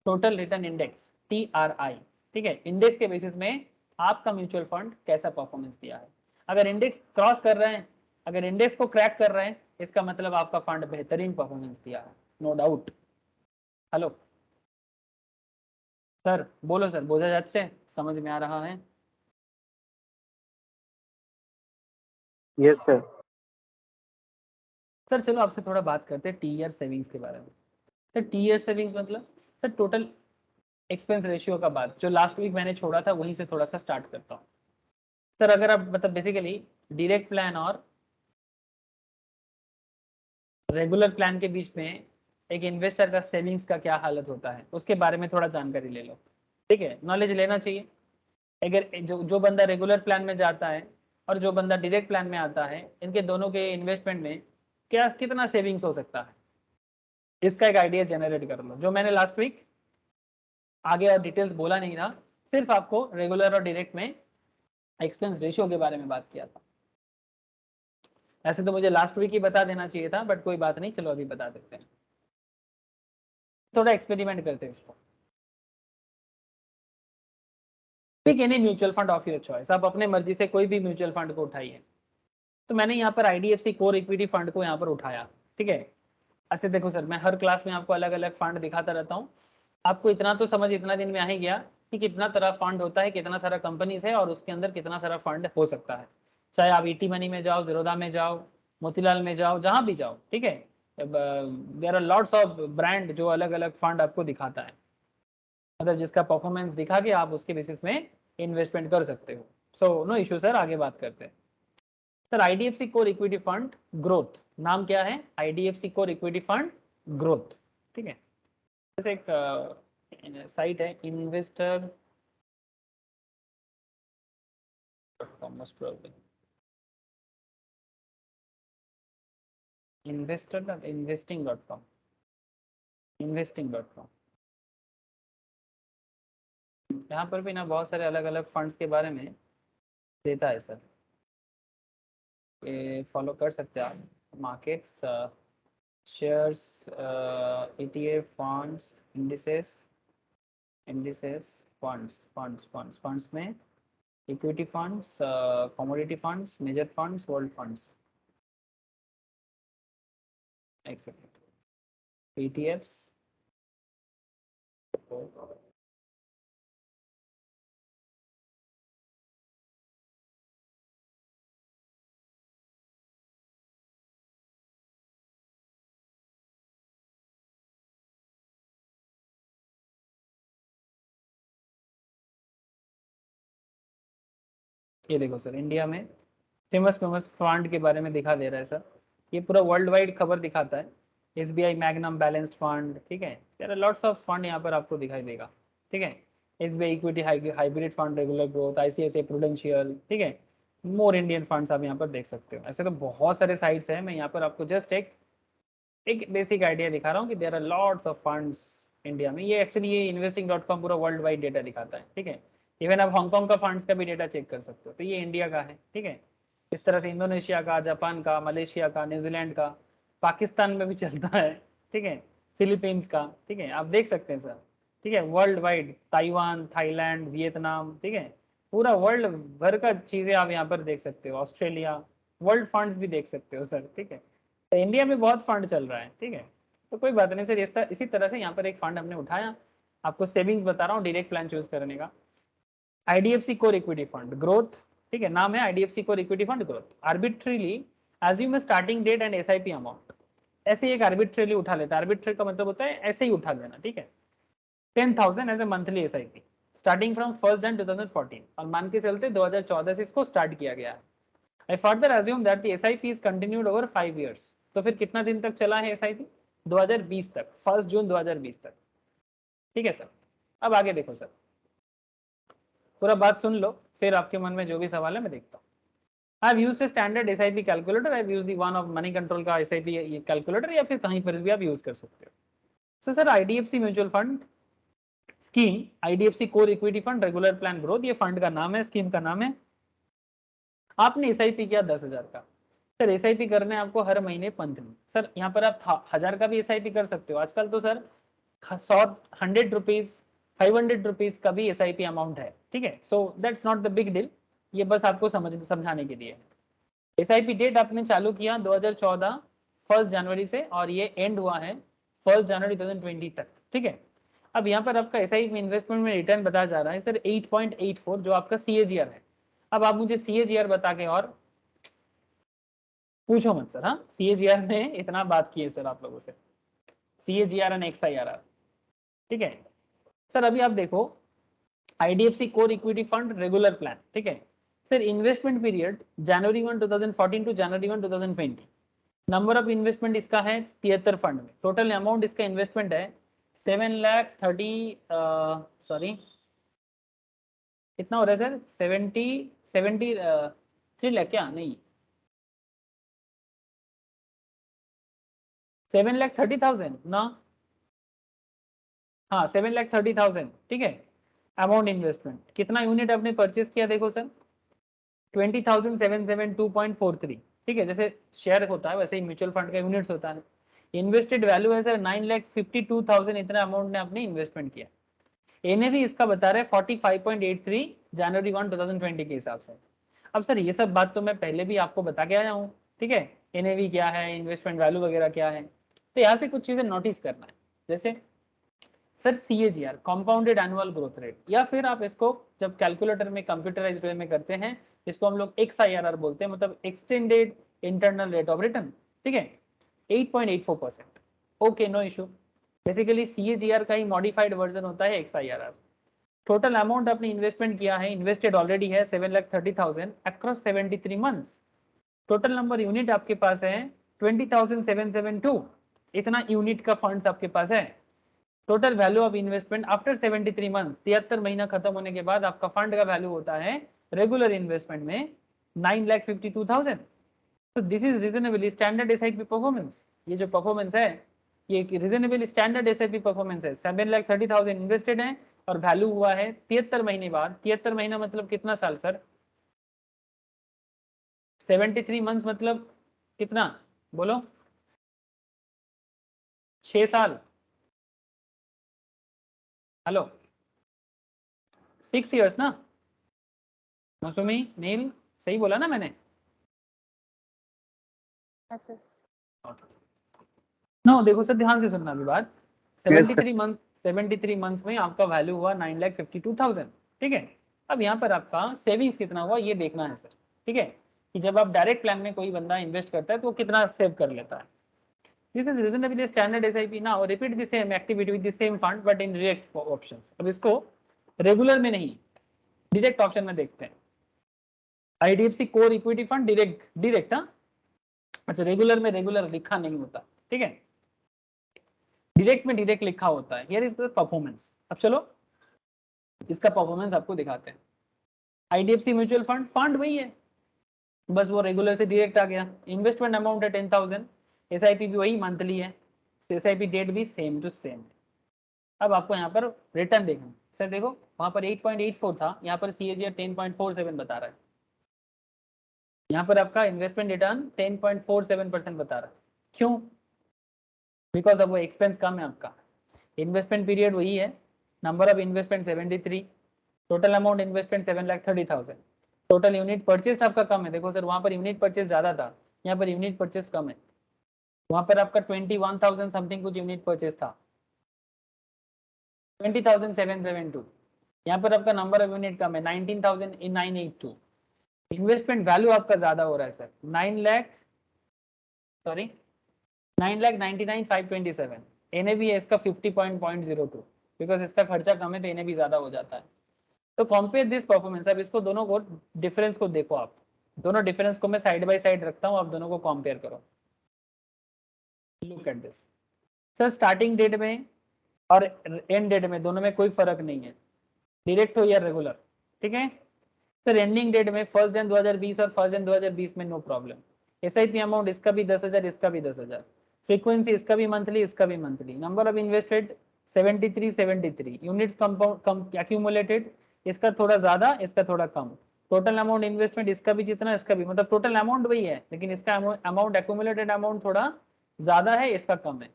total return index, TRI, ठीक है। इंडेक्स के बेसिस में आपका म्यूचुअल फंड कैसा परफॉर्मेंस दिया है। अगर इंडेक्स क्रॉस कर रहे हैं, अगर इंडेक्स को क्रैक कर रहे हैं, इसका मतलब आपका फंड बेहतरीन परफॉर्मेंस दिया है, नो डाउट। हेलो सर, बोलो सर, बोझा যাচ্ছে, समझ में आ रहा है? Yes sir. सर चलो आपसे थोड़ा बात करते हैं टी ईयर सेविंग्स के बारे में। सर टी ईयर सेविंग्स मतलब सर टोटल एक्सपेंस रेशियो का बात जो लास्ट वीक मैंने छोड़ा था वहीं से थोड़ा सा स्टार्ट करता हूँ। सर अगर आप मतलब बेसिकली डायरेक्ट प्लान और रेगुलर प्लान के बीच में एक इन्वेस्टर का सेविंग्स का क्या हालत होता है उसके बारे में थोड़ा जानकारी ले लो, ठीक है, नॉलेज लेना चाहिए। अगर जो जो बंदा रेगुलर प्लान में जाता है और जो बंदा डायरेक्ट प्लान में आता है, इनके दोनों के इन्वेस्टमेंट में क्या कितना सेविंग्स हो सकता है, इसका एक आइडिया जनरेट कर लो। जो मैंने लास्ट वीक आगे और डिटेल्स बोला नहीं था, सिर्फ आपको रेगुलर और डायरेक्ट में एक्सपेंस रेशियो के बारे में बात किया था। ऐसे तो मुझे लास्ट वीक ही बता देना चाहिए था, बट कोई बात नहीं, चलो अभी बता देते हैं, थोड़ा एक्सपेरिमेंट करते हैं इसको। Pick any mutual fund of your choice, आप अपने मर्जी से कोई भी म्यूचुअल फंड को उठाइए। तो मैंने यहाँ पर आईडीएफसी कोर इक्विटी फंड को यहाँ पर उठाया, ठीक है। ऐसे देखो सर, मैं हर क्लास में आपको अलग अलग फंड दिखाता रहता हूँ, आपको इतना तो समझ इतना दिन में आ ही गया कि कितना तरह फंड होता है, कितना सारा कंपनीज है और उसके अंदर कितना सारा फंड हो सकता है। चाहे आप ईटी मनी में जाओ, जीरोधा में जाओ, मोतीलाल में जाओ, जहां भी जाओ, ठीक है। There are lots of brand जो अलग अलग फंड आपको दिखाता है, मतलब जिसका परफॉर्मेंस दिखा के आप उसके बेसिस में इन्वेस्टमेंट कर सकते हो। सो नो इशू सर, आगे बात करते हैं। Sir IDFC core equity fund growth, नाम क्या है? IDFC core equity fund growth, ठीक है। जैसे एक साइट है investor most probably investing.com, investing.com। यहाँ पर भी ना बहुत सारे अलग अलग फंड्स के बारे में देता है सर, ये फॉलो कर सकते हैं आप। Markets, shares, ETF, funds, indices, indices, funds में equity funds, commodity funds, major funds, world funds, एक सेकेंड, ईटीएफ्स, ये देखो सर, इंडिया में फेमस फेमस फंड के बारे में दिखा दे रहा है सर। ये पूरा वर्ल्ड वाइड खबर दिखाता है। SBI मैग्नम बैलेंस्ड फंड, ठीक है, there are lots of fund यहाँ पर आपको दिखाई देगा, ठीक है। SBI equity hybrid fund, regular growth, ICICI Prudential, ठीक है, मोर इंडियन फंड्स आप यहाँ पर देख सकते हो। ऐसे तो बहुत सारे साइट्स हैं, मैं यहाँ पर आपको जस्ट एक बेसिक आइडिया दिखा रहा हूँ कि there are lots of funds India में। ये एक्चुअली ये इन्वेस्टिंग.com पूरा वर्ल्ड वाइड डेटा दिखाता है, ठीक है। इवन आप हांगकांग का फंड्स का भी डेटा चेक कर सकते हो, तो ये इंडिया का है, ठीक है। इस तरह से इंडोनेशिया का, जापान का, मलेशिया का, न्यूजीलैंड का, पाकिस्तान में भी चलता है, ठीक है, फिलीपींस का, ठीक है, आप देख सकते हैं सर, ठीक है, world wide, Taiwan, Thailand, Vietnam, ठीक है, पूरा वर्ल्ड भर का चीजें आप यहाँ पर देख सकते हो। ऑस्ट्रेलिया, वर्ल्ड फंड्स भी देख सकते हो सर, ठीक है। तो इंडिया में बहुत फंड चल रहा है, ठीक है। तो कोई बात नहीं सर, इसी तरह से यहाँ पर एक फंड हमने उठाया, आपको सेविंग्स बता रहा हूँ, डायरेक्ट प्लान चूज करने का। IDFC core equity fund growth, ठीक है, नाम है IDFC core equity fund growth. Arbitrarily assume starting date and SIP amount, ऐसे ही एक आर्बिट्रेली उठा लेता है। आर्बिट्री का मतलब होता है ऐसे ही उठा लेना, ठीक है। 10,000 as a monthly SIP starting from 1 Jan 2014, और मान के चलते 2014 से इसको स्टार्ट किया गया है। I further assume that the SIP is continued over 5 years, तो फिर कितना दिन तक चला है SIP? 2020 तक, 1 जून 2020 तक, ठीक है सर। अब आगे देखो सर, पूरा बात सुन लो, फिर आपके मन में जो भी सवाल है मैं देखता हूँ। I have used a standard SIP calculator, I have used the one of money control का SIP कैलकुलेटर, या फिर कहीं पर भी आप यूज कर सकते हो। Sir IDFC mutual fund scheme, IDFC core equity fund regular plan growth, ये फंड का नाम है, स्कीम का नाम है। आपने SIP किया 10,000 का, सर SIP करना है आपको हर महीने 15। सर यहाँ पर आप 1000 का भी SIP कर सकते हो। आजकल तो सर 100 100 रुपीज 500 रुपीज का भी SIP अमाउंट है, ठीक है। So that's not the big deal, ये बस आपको समझाने के लिए। SIP डेट आपने चालू किया 2014 1 जनवरी से, और ये एंड हुआ है 1 जनवरी 2020 तक, ठीक है। अब यहाँ पर आपका SIP इन्वेस्टमेंट में रिटर्न बताया जा रहा है सर 8.84, जो आपका CAGR है। अब आप मुझे CAGR बता के और पूछो मत सर, हाँ CAGR में इतना बात की है सर आप लोगों से, CAGR एंड XIRR, ठीक है। सर अभी आप देखो IDFC core equity fund regular plan, ठीक है। Sir investment period January 1 2014 to January 1 2020। Number of investment इसका है 73 फंड में। टोटल अमाउंट इसका इन्वेस्टमेंट है 7,30,000, सॉरी कितना हो रहा है सर, 73 लाख, क्या नहीं, 7,30,000 ना, हाँ 7,30,000, ठीक है। अमाउंट इन्वेस्टमेंट, कितना यूनिट आपने परचेस किया देखो सर, 20,772.43, ठीक है। जैसे शेयर होता है वैसे ही म्यूचुअल फंड का यूनिट्स होता है। इन्वेस्टेड वैल्यू है सर 9,52,000, इतना अमाउंट ने आपने इन्वेस्टमेंट किया। NAV इसका बता रहा है 45.83 जनवरी 1 2020 के हिसाब से। अब सर ये सब बात तो मैं पहले भी आपको बता के आया हूँ, ठीक है, NAV क्या है, इन्वेस्टमेंट वैल्यू वगैरह क्या है। तो यहाँ से कुछ चीजें नोटिस करना है, जैसे sir CAGR compounded annual growth rate, या फिर आप इसको जब कैलकुलेटर में कंप्यूटराइज्ड वे में करते हैं, इसको हम लोग XIRR बोलते हैं, मतलब extended internal rate of return, ठीक है, 8.84%। Okay, no issue. Basically CAGR का ही मॉडिफाइड वर्जन होता है XIRR। टोटल अमाउंट आपने इन्वेस्टमेंट किया है, इन्वेस्टेड ऑलरेडी है 7,30,000 across 73 months. Total number unit आपके पास है 20,772, इतना यूनिट का फंड्स आपके पास है। Total value of investment after 73 month, 73 महीना खत्म होने के बाद आपका फंड का वैल्यू होता है रेगुलर इन्वेस्टमेंट में 9,52,000। तो this is reasonably standard SIP performance. ये जो परफॉर्मेंस है ये रीजनेबल स्टैंडर्ड SIP परफॉर्मेंस है। 7,30,000 इन्वेस्टेड है और वैल्यू हुआ है 73 महीने बाद। 73 महीना मतलब कितना साल सर, 73 मंथ्स मतलब कितना, बोलो, 6 साल, हेलो, 6 इयर्स ना, मौसमी नील, सही बोला ना मैंने? नो देखो सर, ध्यान से सुनना अभी बात। Yes sir. 73 मंथ्स में आपका वैल्यू हुआ 9,52,000, ठीक है। अब यहाँ पर आपका सेविंग्स कितना हुआ ये देखना है सर, ठीक है, कि जब आप डायरेक्ट प्लान में कोई बंदा इन्वेस्ट करता है तो वो कितना सेव कर लेता है। This is reasonably standard SIP ना, और repeat the same activity with the same fund but in direct options. अब इसको रेगुलर में नहीं, डायरेक्ट ऑप्शन में देखते हैं। IDFC core equity fund direct हाँ, अच्छा रेगुलर में रेगुलर लिखा नहीं होता, ठीक है, डायरेक्ट में डायरेक्ट लिखा होता है। Here is the performance. अब चलो इसका परफॉर्मेंस आपको दिखाते हैं। IDFC म्यूचुअल फंड, फंड वही है, बस वो रेगुलर से डायरेक्ट आ गया। इन्वेस्टमेंट अमाउंट है 10,000, SIP भी वही मंथली है, SIP डेट भी सेम टू सेम है। अब आपको यहाँ पर रिटर्न देखना सर, देखो वहां पर 8.84 था, यहाँ पर CAGR 10.47 बता रहा है, यहाँ पर आपका इन्वेस्टमेंट रिटर्न 10.47% बता रहा है। क्यों? बिकॉज अब वो एक्सपेंस कम है आपका, इन्वेस्टमेंट पीरियड वही है, number of investment 73, total amount investment 7,30,000, total unit purchase आपका कम है। देखो सर वहां पर यूनिट परचेज ज्यादा था, यहाँ पर यूनिट परचेज कम है, वहां पर आपका 21,000 समथिंग कुछ यूनिट परचेज था, 20,772, यहाँ पर आपका नंबर ऑफ यूनिट कम है 19,982। इन्वेस्टमेंट वैल्यू आपका ज्यादा हो रहा है सर, 9,99,527। NAV है इसका 50.02, बिकॉज इसका खर्चा कम है तो NAV ज्यादा हो जाता है। तो कंपेयर दिस परफॉर्मेंस, अब इसको दोनों को डिफरेंस को देखो आप, दोनों डिफरेंस को मैं साइड बाय साइड रखता हूँ, आप दोनों को कंपेयर करो। Look at this sir, starting date में और एंड डेट में दोनों में कोई फर्क नहीं है, डायरेक्ट हो या रेगुलर, ठीक है सर। एंडिंग डेट में 1 जन 2020 और 1 जन 2020 में नो प्रॉब्लम। SIP अमाउंट इसका भी 10,000, इसका भी 10,000, फ्रीक्वेंसी इसका भी मंथली, इसका भी monthly, number of invested 73 units compound accumulated, इसका थोड़ा ज्यादा, इसका थोड़ा कम, टोटल अमाउंट इन्वेस्टमेंट इसका भी जितना, इसका भी, मतलब टोटल अमाउंट वही है, लेकिन इसका अमाउंट एक्यूमुलेटेड अमाउंट थोड़ा ज्यादा है, इसका कम है।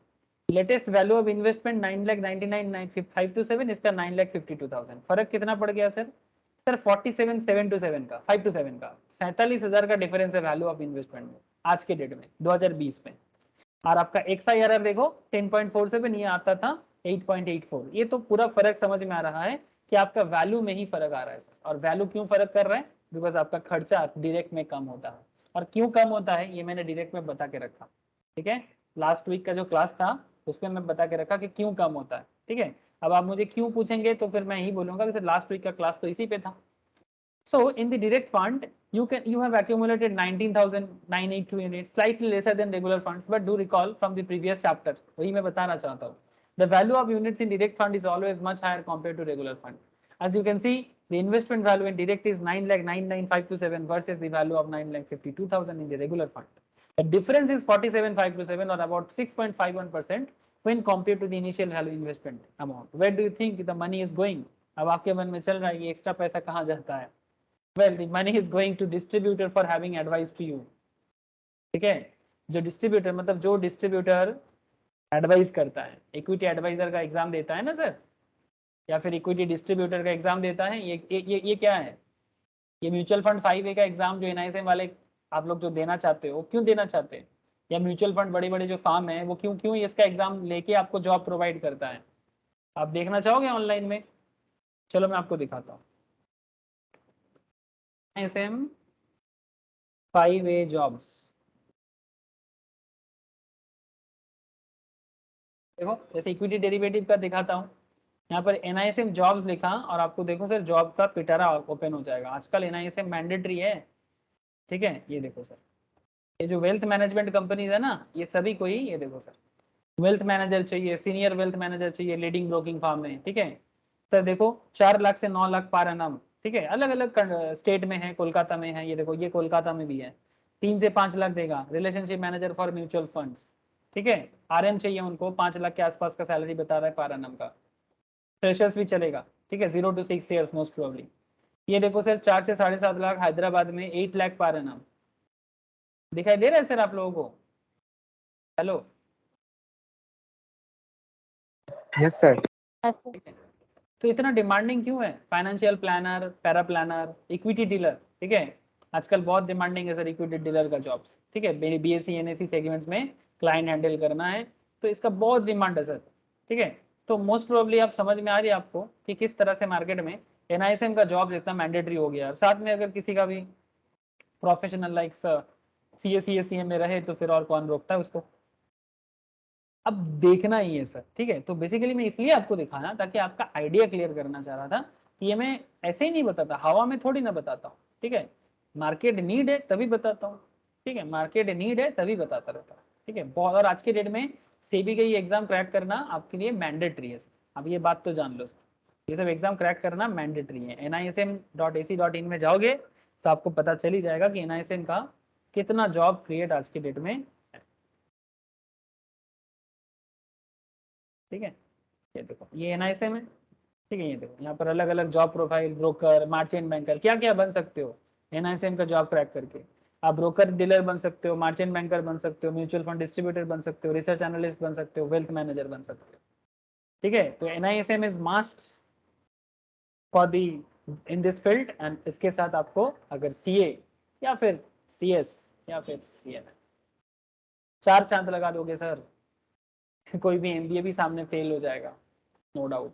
लेटेस्ट वैल्यू ऑफ इन्वेस्टमेंट 9,99,527, इसका 9,52,000, फर्क कितना पड़ गया सर? सर 47,727 का, 527 का, 47,000 का डिफरेंस है वैल्यू ऑफ इन्वेस्टमेंट में आज के डेट में 2020 में। और आपका XIRR देखो 10.47, ये आता था 8.84। ये तो पूरा फर्क समझ में आ रहा है कि आपका वैल्यू में ही फर्क आ रहा है सर। और वैल्यू क्यों फर्क कर रहा है? बिकॉज आपका खर्चा डायरेक्ट में कम होता है। और क्यों कम होता है ये मैंने डायरेक्ट में बता के रखा, ठीक है। लास्ट वीक का जो क्लास था उसमें मैं बता के रखा कि क्यों कम होता है, ठीक है। अब आप मुझे क्यों पूछेंगे तो फिर मैं यही बोलूंगा कि सर लास्ट वीक का क्लास तो इसी पे था। So in the direct fund, you have accumulated 19,982 units, slightly lesser than regular funds, but do recall from the previous chapter, वही मैं बताना चाहता हूँ, the value of units in direct fund is always much higher compared to regular fund. As you can see, the investment value in direct is 9,99,527 versus the value of 9,52,000 in the regular fund. The difference is 47,527 or about 6.51% when compared to the initial value investment amount. Where do you think the money is going? अब आपके मन में चल रहा है ये extra पैसा कहाँ जाता है? Well, the money is going to distributor for having advice to you, ठीक है। जो डिस्ट्रीब्यूटर मतलब जो डिस्ट्रीब्यूटर एडवाइस करता है, इक्विटी एडवाइजर का एग्जाम देता है ना सर, या फिर इक्विटी डिस्ट्रीब्यूटर का एग्जाम देता है, ये क्या है? ये म्यूचुअल फंड 5A का एग्जाम जो NISM वाले आप लोग जो देना चाहते हो, क्यों देना चाहते हैं? या म्यूचुअल फंड बड़े बड़े जो फार्म है वो क्यों क्यों इसका एग्जाम लेके आपको जॉब प्रोवाइड करता है? आप देखना चाहोगे ऑनलाइन में? चलो मैं आपको दिखाता हूँ। NISM 5A जॉब्स, देखो जैसे इक्विटी डेरिवेटिव का दिखाता हूँ, यहाँ पर NISM जॉब्स लिखा और आपको देखो सर जॉब का पिटारा ओपन हो जाएगा। आजकल NISM मैंडेटरी है, ठीक है। ये देखो सर, ये जो वेल्थ मैनेजमेंट कंपनीज है ना, ये सभी को ही, ये देखो सर वेल्थ मैनेजर चाहिए, सीनियर वेल्थ मैनेजर चाहिए लीडिंग ब्रोकिंग फार्म में, ठीक है सर। देखो 4 लाख से 9 लाख पर एनम, ठीक है, अलग अलग स्टेट में है, कोलकाता में है, ये देखो ये कोलकाता में भी है, 3 से 5 लाख देगा। Relationship manager for mutual funds, ठीक है, RM चाहिए उनको, 5 लाख के आसपास का सैलरी बता रहा है पर एनम का। फ्रेशर्स भी चलेगा, ठीक है, 0 to 6 years मोस्ट प्रोबेबली। ये देखो सर 4 से 7.5 लाख हैदराबाद में, 8 लाख पर एनम। दिखाई दे रहा है सर आप लोगों को? Hello, yes sir. तो इतना डिमांडिंग क्यों है? Financial planner, para planner, equity dealer, ठीक है, आजकल बहुत डिमांडिंग है सर इक्विटी डीलर का जॉब्स, ठीक है। BSE NSE सेगमेंट्स में क्लाइंट हैंडल करना है तो इसका बहुत डिमांड है सर, ठीक है। तो मोस्ट प्रोबेबली आप समझ में आ रही है आपको कि किस तरह से मार्केट में NISM का जॉब इतना मैंडेटरी हो गया। और साथ में अगर किसी का भी प्रोफेशनल लाइक CA CA में रहे तो फिर और कौन रोकता है उसको? अब देखना ही है सर, ठीक है। तो बेसिकली मैं इसलिए आपको दिखाया ताकि आपका आइडिया क्लियर करना चाह रहा था कि ये मैं ऐसे ही नहीं बताता, हवा में थोड़ी ना बताता हूँ, ठीक है। मार्केट नीड है तभी बताता हूँ, ठीक है, मार्केट नीड है तभी बताता रहता हूँ, ठीक है। बहुत, और आज के डेट में सेबी का ये एग्जाम क्रैक करना आपके लिए मैंडेटरी है। अब ये बात तो जान लो, ये सब एग्जाम क्रैक करना मैंडेटरी है। nism.ac.in में जाओगे तो आपको पता चल ही जाएगा कि nism का कितना जॉब क्रिएट आज के डेट में है, ठीक है। ये देखो ये nism है, ठीक है। ये देखो यहाँ पर अलग अलग job profile, broker, merchant banker, क्या क्या बन सकते हो एनआईसीएम का जॉब क्रैक करके। आप ब्रोकर डीलर बन सकते हो, मार्चेंट बैंकर बन सकते हो, म्यूचुअल फंड डिस्ट्रीब्यूटर बन सकते हो, रिसर्च एनालिस्ट बन सकते हो, वेल्थ मैनेजर बन सकते हो, ठीक है। तो NISM is must for the in this field. And इसके साथ आपको अगर सीए या फिर सीएस या फिर सीएम, चार चांद लगा दोगे सर, कोई भी एमबीए भी सामने फेल हो जाएगा, नो डाउट,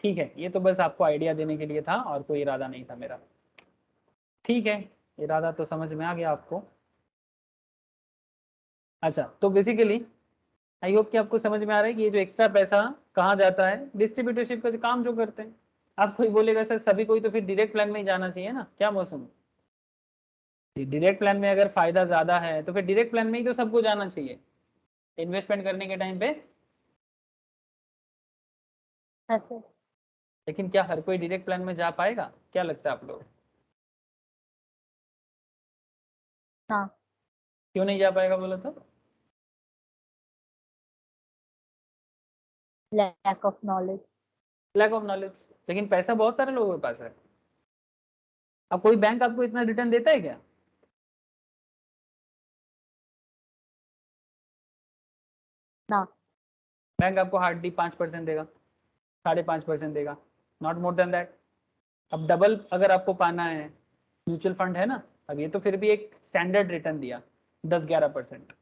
ठीक है। ये तो बस आपको आइडिया देने के लिए था और कोई इरादा नहीं था मेरा, ठीक है। इरादा तो समझ में आ गया आपको। अच्छा, तो बेसिकली आई होप कि आपको समझ में आ रहा है कि ये जो एक्स्ट्रा पैसा कहाँ जाता है, डिस्ट्रीब्यूटरशिप का जो काम जो करते हैं। आप कोई बोलेगा सर सभी कोई तो फिर डायरेक्ट प्लान में ही जाना चाहिए ना, क्या मौसम, डायरेक्ट प्लान में अगर फायदा ज्यादा है तो फिर डायरेक्ट प्लान में ही तो सबको जाना चाहिए इन्वेस्टमेंट करने के टाइम पे। अच्छा। लेकिन क्या हर कोई डायरेक्ट प्लान में जा पाएगा, क्या लगता है आप लोग, हाँ। क्यों नहीं जा पाएगा बोलो तो? Lack of knowledge. Lack of knowledge. लेकिन पैसा बहुत सारे लोगों के पास है। अब कोई बैंक आपको इतना रिटर्न देता है क्या? ना। बैंक आपको हार्डली 5% देगा, 5.5% देगा, नॉट मोर देन दैट। अब डबल अगर आपको पाना है, म्यूचुअल फंड है ना, अब ये तो फिर भी एक स्टैंडर्ड रिटर्न दिया 10-11%,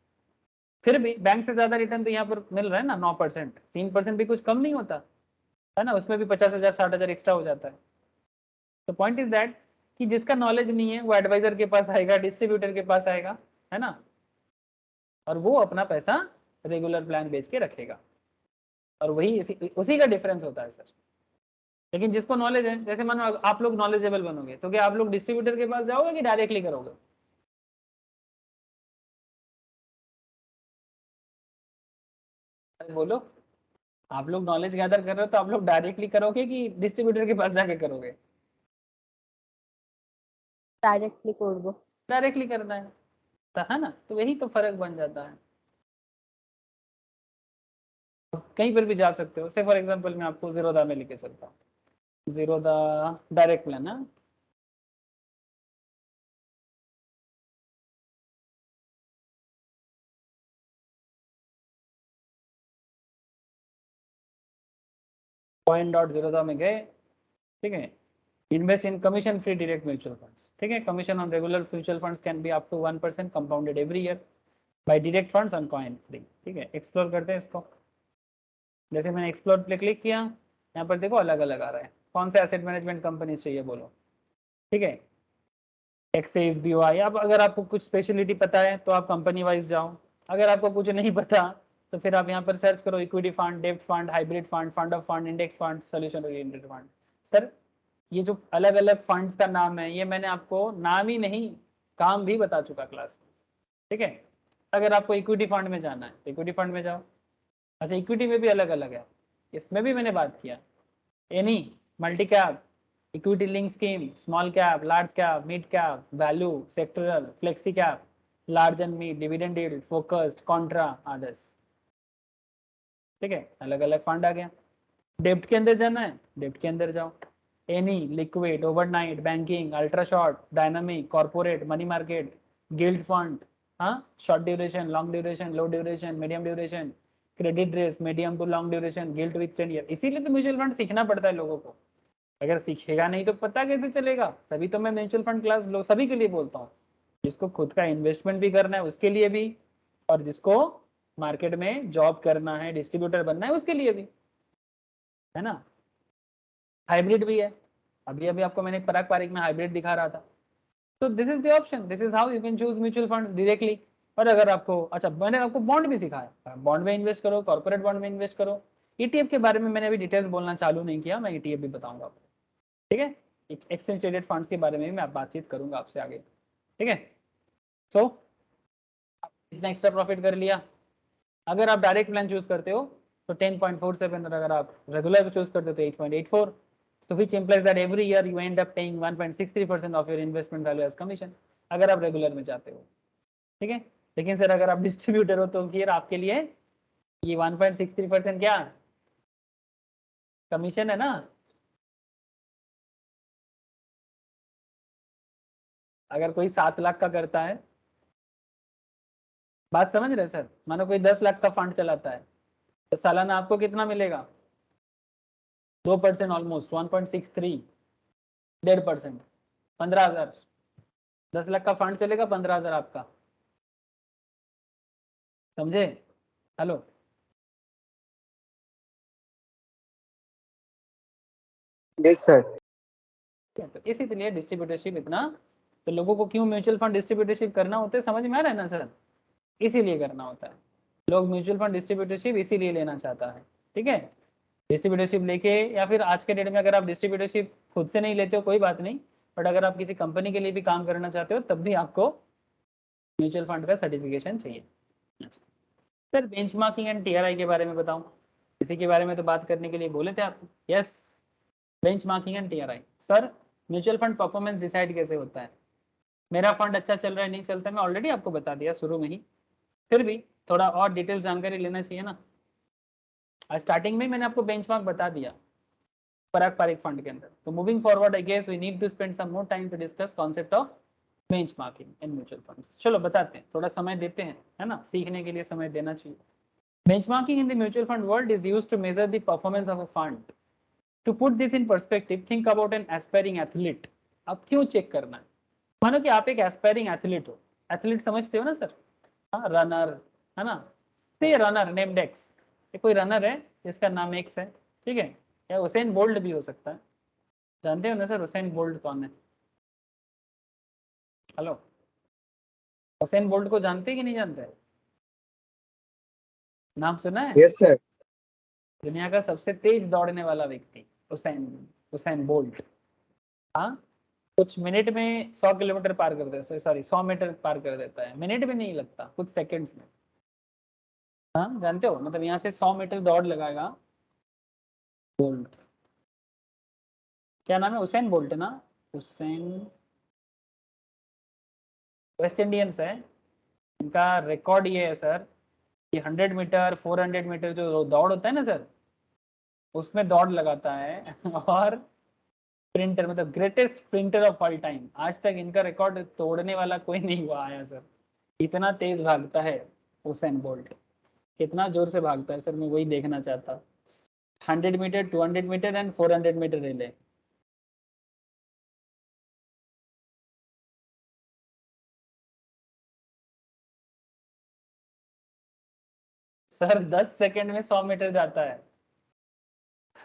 फिर भी बैंक से ज्यादा रिटर्न तो यहाँ पर मिल रहा है ना 9%, 3% भी कुछ कम नहीं होता है ना, उसमें भी 50,000 60,000 एक्स्ट्रा हो जाता है। तो पॉइंट इज दैट कि जिसका नॉलेज नहीं है वो एडवाइजर के पास आएगा, डिस्ट्रीब्यूटर के पास आएगा, है ना, और वो अपना पैसा रेगुलर प्लान बेच के रखेगा, और वही उसी का डिफरेंस होता है सर। लेकिन जिसको नॉलेज है, जैसे मानो आप लोग नॉलेजेबल बनोगे तो क्या आप लोग डिस्ट्रीब्यूटर के पास जाओगे कि डायरेक्टली करोगे? बोलो, आप लोग नॉलेज गैदर कर रहे हो तो आप लोग डायरेक्टली करोगे कि डिस्ट्रीब्यूटर के पास जाके करोगे? डायरेक्टली कर दो। डायरेक्टली करना है ना, तो यही तो फर्क बन जाता है। कहीं पर भी जा सकते हो, से फॉर एग्जांपल मैं आपको जीरोधा में लेके चलता हूँ, जीरोधा डायरेक्ट प्लान है, 0.0 में गए, ठीक है। Invest in commission free direct mutual funds, ठीक है। Commission on regular mutual funds can be up to 1% compounded every year by direct funds on Coin free, ठीक है। एक्सप्लोर करते हैं इसको। जैसे मैंने एक्सप्लोर पे क्लिक किया, यहाँ पर देखो अलग अलग आ रहा है, कौन से एसेट मैनेजमेंट कंपनी चाहिए बोलो, ठीक है। Access BOI। अब अगर आपको कुछ स्पेशलिटी पता है तो आप कंपनी वाइज जाओ, अगर आपको कुछ नहीं पता तो फिर आप यहाँ पर सर्च करो इक्विटी फंड, डेब्ट fund, hybrid fund, fund of fund, index fund, solution oriented fund. Sir ये जो अलग अलग फंड्स का नाम है, ये मैंने आपको नाम ही नहीं काम भी बता चुका क्लास में, ठीक है। अगर आपको इक्विटी फंड में जाना है तो इक्विटी फंड में जाओ। अच्छा, इक्विटी में भी अलग अलग है, इसमें भी मैंने बात किया, any multi cap, equity link scheme, small cap, large cap, mid cap, value, sectoral, flexi cap, large and mid, dividend yield, focused, Contra, others, ठीक है। अलग अलग फंड आ गया। डेब्ट के अंदर जाना है, डेब्ट के अंदर जाओ, any, liquid, overnight, banking, ultra short, dynamic, corporate, money market, gilt fund, हाँ, short duration, long duration, low duration, medium duration, credit risk, medium to long duration, gilt with 10 year. इसीलिए तो म्यूचुअल फंड सीखना पड़ता है लोगों को, अगर सीखेगा नहीं तो पता कैसे चलेगा। तभी तो मैं म्यूचुअल फंड क्लास लो सभी के लिए बोलता हूँ, जिसको खुद का इन्वेस्टमेंट भी करना है उसके लिए भी, और जिसको मार्केट में जॉब करना है, डिस्ट्रीब्यूटर बनना है उसके लिए भी, है ना। हाइब्रिड भी है, अभी अभी आपको मैंने पराग पारिक में हाइब्रिड दिखा रहा था। तो this is the option, this is how you can choose mutual funds directly. और अगर आपको, अच्छा मैंने आपको बॉन्ड भी सिखाया, बॉन्ड में इन्वेस्ट करो, कॉर्पोरेट बॉन्ड में इन्वेस्ट करो। ETF के बारे में मैंने अभी डिटेल्स बोलना चालू नहीं किया, मैं ETF भी बताऊंगा आपको, ठीक है। एक्सचेंज ट्रेडेड फंड्स के बारे में भी मैं बातचीत करूंगा आपसे आगे, ठीक है। सो इतना एक्स्ट्रा प्रॉफिट कर लिया। अगर आप डायरेक्ट प्लान चूज करते हो तो 10.47, और अगर आप रेगुलर चूज करते हो तो 8.84, तो which implies that every year you end up paying 1.63% of your investment value as commission, अगर आप रेगुलर में जाते हो, ठीक है। लेकिन सर अगर आप डिस्ट्रीब्यूटर हो तो फिर आपके लिए ये 1.63% क्या कमीशन है ना। अगर कोई 7 लाख का करता है, बात समझ रहे सर, मानो कोई 10 लाख का फंड चलाता है तो सालाना आपको कितना मिलेगा, 2%, ऑलमोस्ट 1.63, 1.5%, 15,000। 10 लाख का फंड चलेगा, 15,000 आपका, समझे। Hello, Yes, sir. तो इसीलिए डिस्ट्रीब्यूटरशिप इतना, तो लोगों को क्यों म्यूचुअल फंड डिस्ट्रीब्यूटरशिप करना होता है समझ में आ रहा है ना सर, इसीलिए करना होता है। लोग म्यूचुअल फंड डिस्ट्रीब्यूटरशिप इसीलिए लेना चाहता है, ठीक है। डिस्ट्रीब्यूटरशिप लेके, या फिर आज के डेट में अगर आप डिस्ट्रीब्यूटरशिप खुद से नहीं लेते हो कोई बात नहीं, बट अगर आप किसी कंपनी के लिए भी काम करना चाहते हो तब भी आपको म्यूचुअल फंड का सर्टिफिकेशन चाहिए। अच्छा सर, बेंचमार्किंग एंड टीआरआई के बारे में बताऊं, इसी के बारे में तो बात करने के लिए बोले थे आप। Yes, benchmarking and TRI. Sir mutual fund performance decide कैसे होता है, मेरा फंड अच्छा चल रहा है नहीं चलता, मैं ऑलरेडी आपको बता दिया शुरू में ही, फिर भी थोड़ा और डिटेल जानकारी लेना चाहिए ना। स्टार्टिंग में मैंने आपको बेंचमार्क बता दिया पारंपरिक फंड के अंदर, तो moving forward I guess we need to spend some more time to discuss concept of benchmarking in mutual funds. चलो बताते हैं, थोड़ा समय देते हैं, है ना, सीखने के लिए समय देना चाहिए। Benchmarking in the mutual fund world is used to measure the performance of a fund. To put this in perspective, think about an aspiring athlete. अब क्यों चेक करना है, मानो कि आप एक एस्पायरिंग एथलीट हो, एथलीट समझते हो ना सर, हाँ रनर, है ना, तो ये रनर नेम्ड एक्स, ये कोई रनर है जिसका नाम एक्स है, ठीक है, या हुसैन बोल्ट भी हो सकता है, जानते हो ना सर हुसैन बोल्ट कौन है। हेलो, हुसैन बोल्ट को जानते हैं कि नहीं जानते, नाम सुना है। Yes, sir. दुनिया का सबसे तेज दौड़ने वाला व्यक्ति हुसैन, हुसैन बोल्ट। हाँ, कुछ मिनट में 100 किलोमीटर पार कर देता है, सॉरी 100 मीटर पार कर देता है, मिनट में नहीं लगता, कुछ सेकंड्स में। हाँ जानते हो, मतलब यहाँ से 100 मीटर दौड़ लगाएगा बोल्ट। क्या नाम है, हुसैन बोल्ट ना, हुसैन, वेस्ट इंडियंस है, इनका रिकॉर्ड ये है सर कि 100 मीटर 400 मीटर जो दौड़ होता है ना सर, उसमें दौड़ लगाता है और स्प्रिंटर, मतलब greatest sprinter of all time, आज तक इनका रिकॉर्ड तोड़ने वाला कोई नहीं हुआ आया सर। इतना तेज भागता है हुसैन बोल्ट, कितना जोर से भागता है सर, मैं वही देखना चाहता। 100 metre 200 metre and 400 metre relay. Sir 10 second में 100 मीटर जाता है।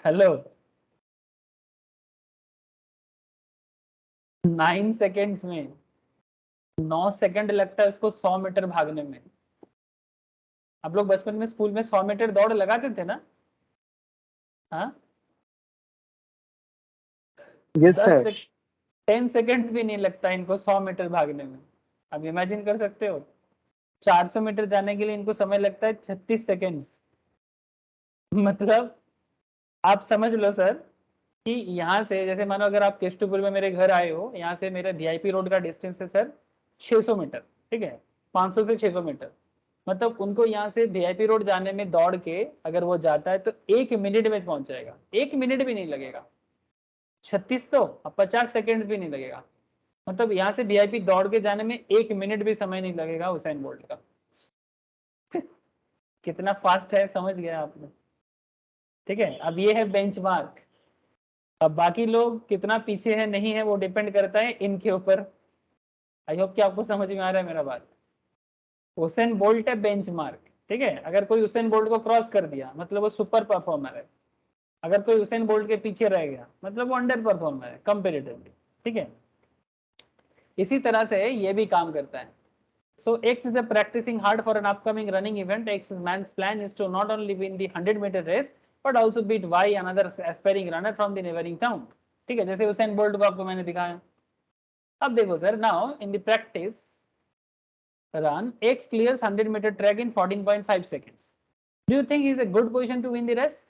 हेलो, 9 सेकेंड्स में, 9 सेकंड लगता है उसको 100 मीटर भागने में। आप लोग बचपन में स्कूल में 100 मीटर दौड़ लगाते थे ना, हाँ, Yes, 10 sir. से 10 सेकेंड्स भी नहीं लगता इनको 100 मीटर भागने में। अब इमेजिन कर सकते हो, 400 मीटर जाने के लिए इनको समय लगता है 36 सेकेंड्स। मतलब आप समझ लो सर कि यहाँ से, जैसे मानो अगर आप केष्टपुर में मेरे घर आए हो, यहाँ से मेरे वीआईपी रोड का डिस्टेंस है सर 600 मीटर, ठीक है, 500 से 600 मीटर, मतलब उनको यहाँ से वीआईपी रोड जाने में दौड़ के अगर वो जाता है तो 1 मिनट में पहुंच जाएगा, 1 मिनट भी नहीं लगेगा। 36 तो, अब 50 सेकेंड्स भी नहीं लगेगा, मतलब यहाँ से वीआईपी दौड़ के जाने में 1 मिनट भी समय नहीं लगेगा हुसैन बोल्ट का। कितना फास्ट है समझ गया आपने, ठीक है। अब ये है बेंचमार्क, अब बाकी लोग कितना पीछे है नहीं है वो डिपेंड करता है इनके ऊपर। आई होप कि आपको समझ में आ रहा है मेरा बात। हुसैन बोल्ट है बेंचमार्क, ठीक है, अगर कोई हुसैन बोल्ट को क्रॉस कर दिया मतलब वो सुपर परफॉर्मर है, अगर कोई हुसैन बोल्ट के पीछे रह गया मतलब वो अंडर परफॉर्मर है कंपेरेटिवली, ठीक है। इसी तरह से ये भी काम करता है। So X is a practicing hard for an upcoming running event. X's man's plan is to not only win the 100-meter race but also beat Y, another aspiring runner from the neighboring town. ठीक है, जैसे Usain Bolt को आपको मैंने दिखाया। अब देखो sir, now in the practice run, X clears 100-meter track in 14.5 seconds. Do you think he is a good position to win the race?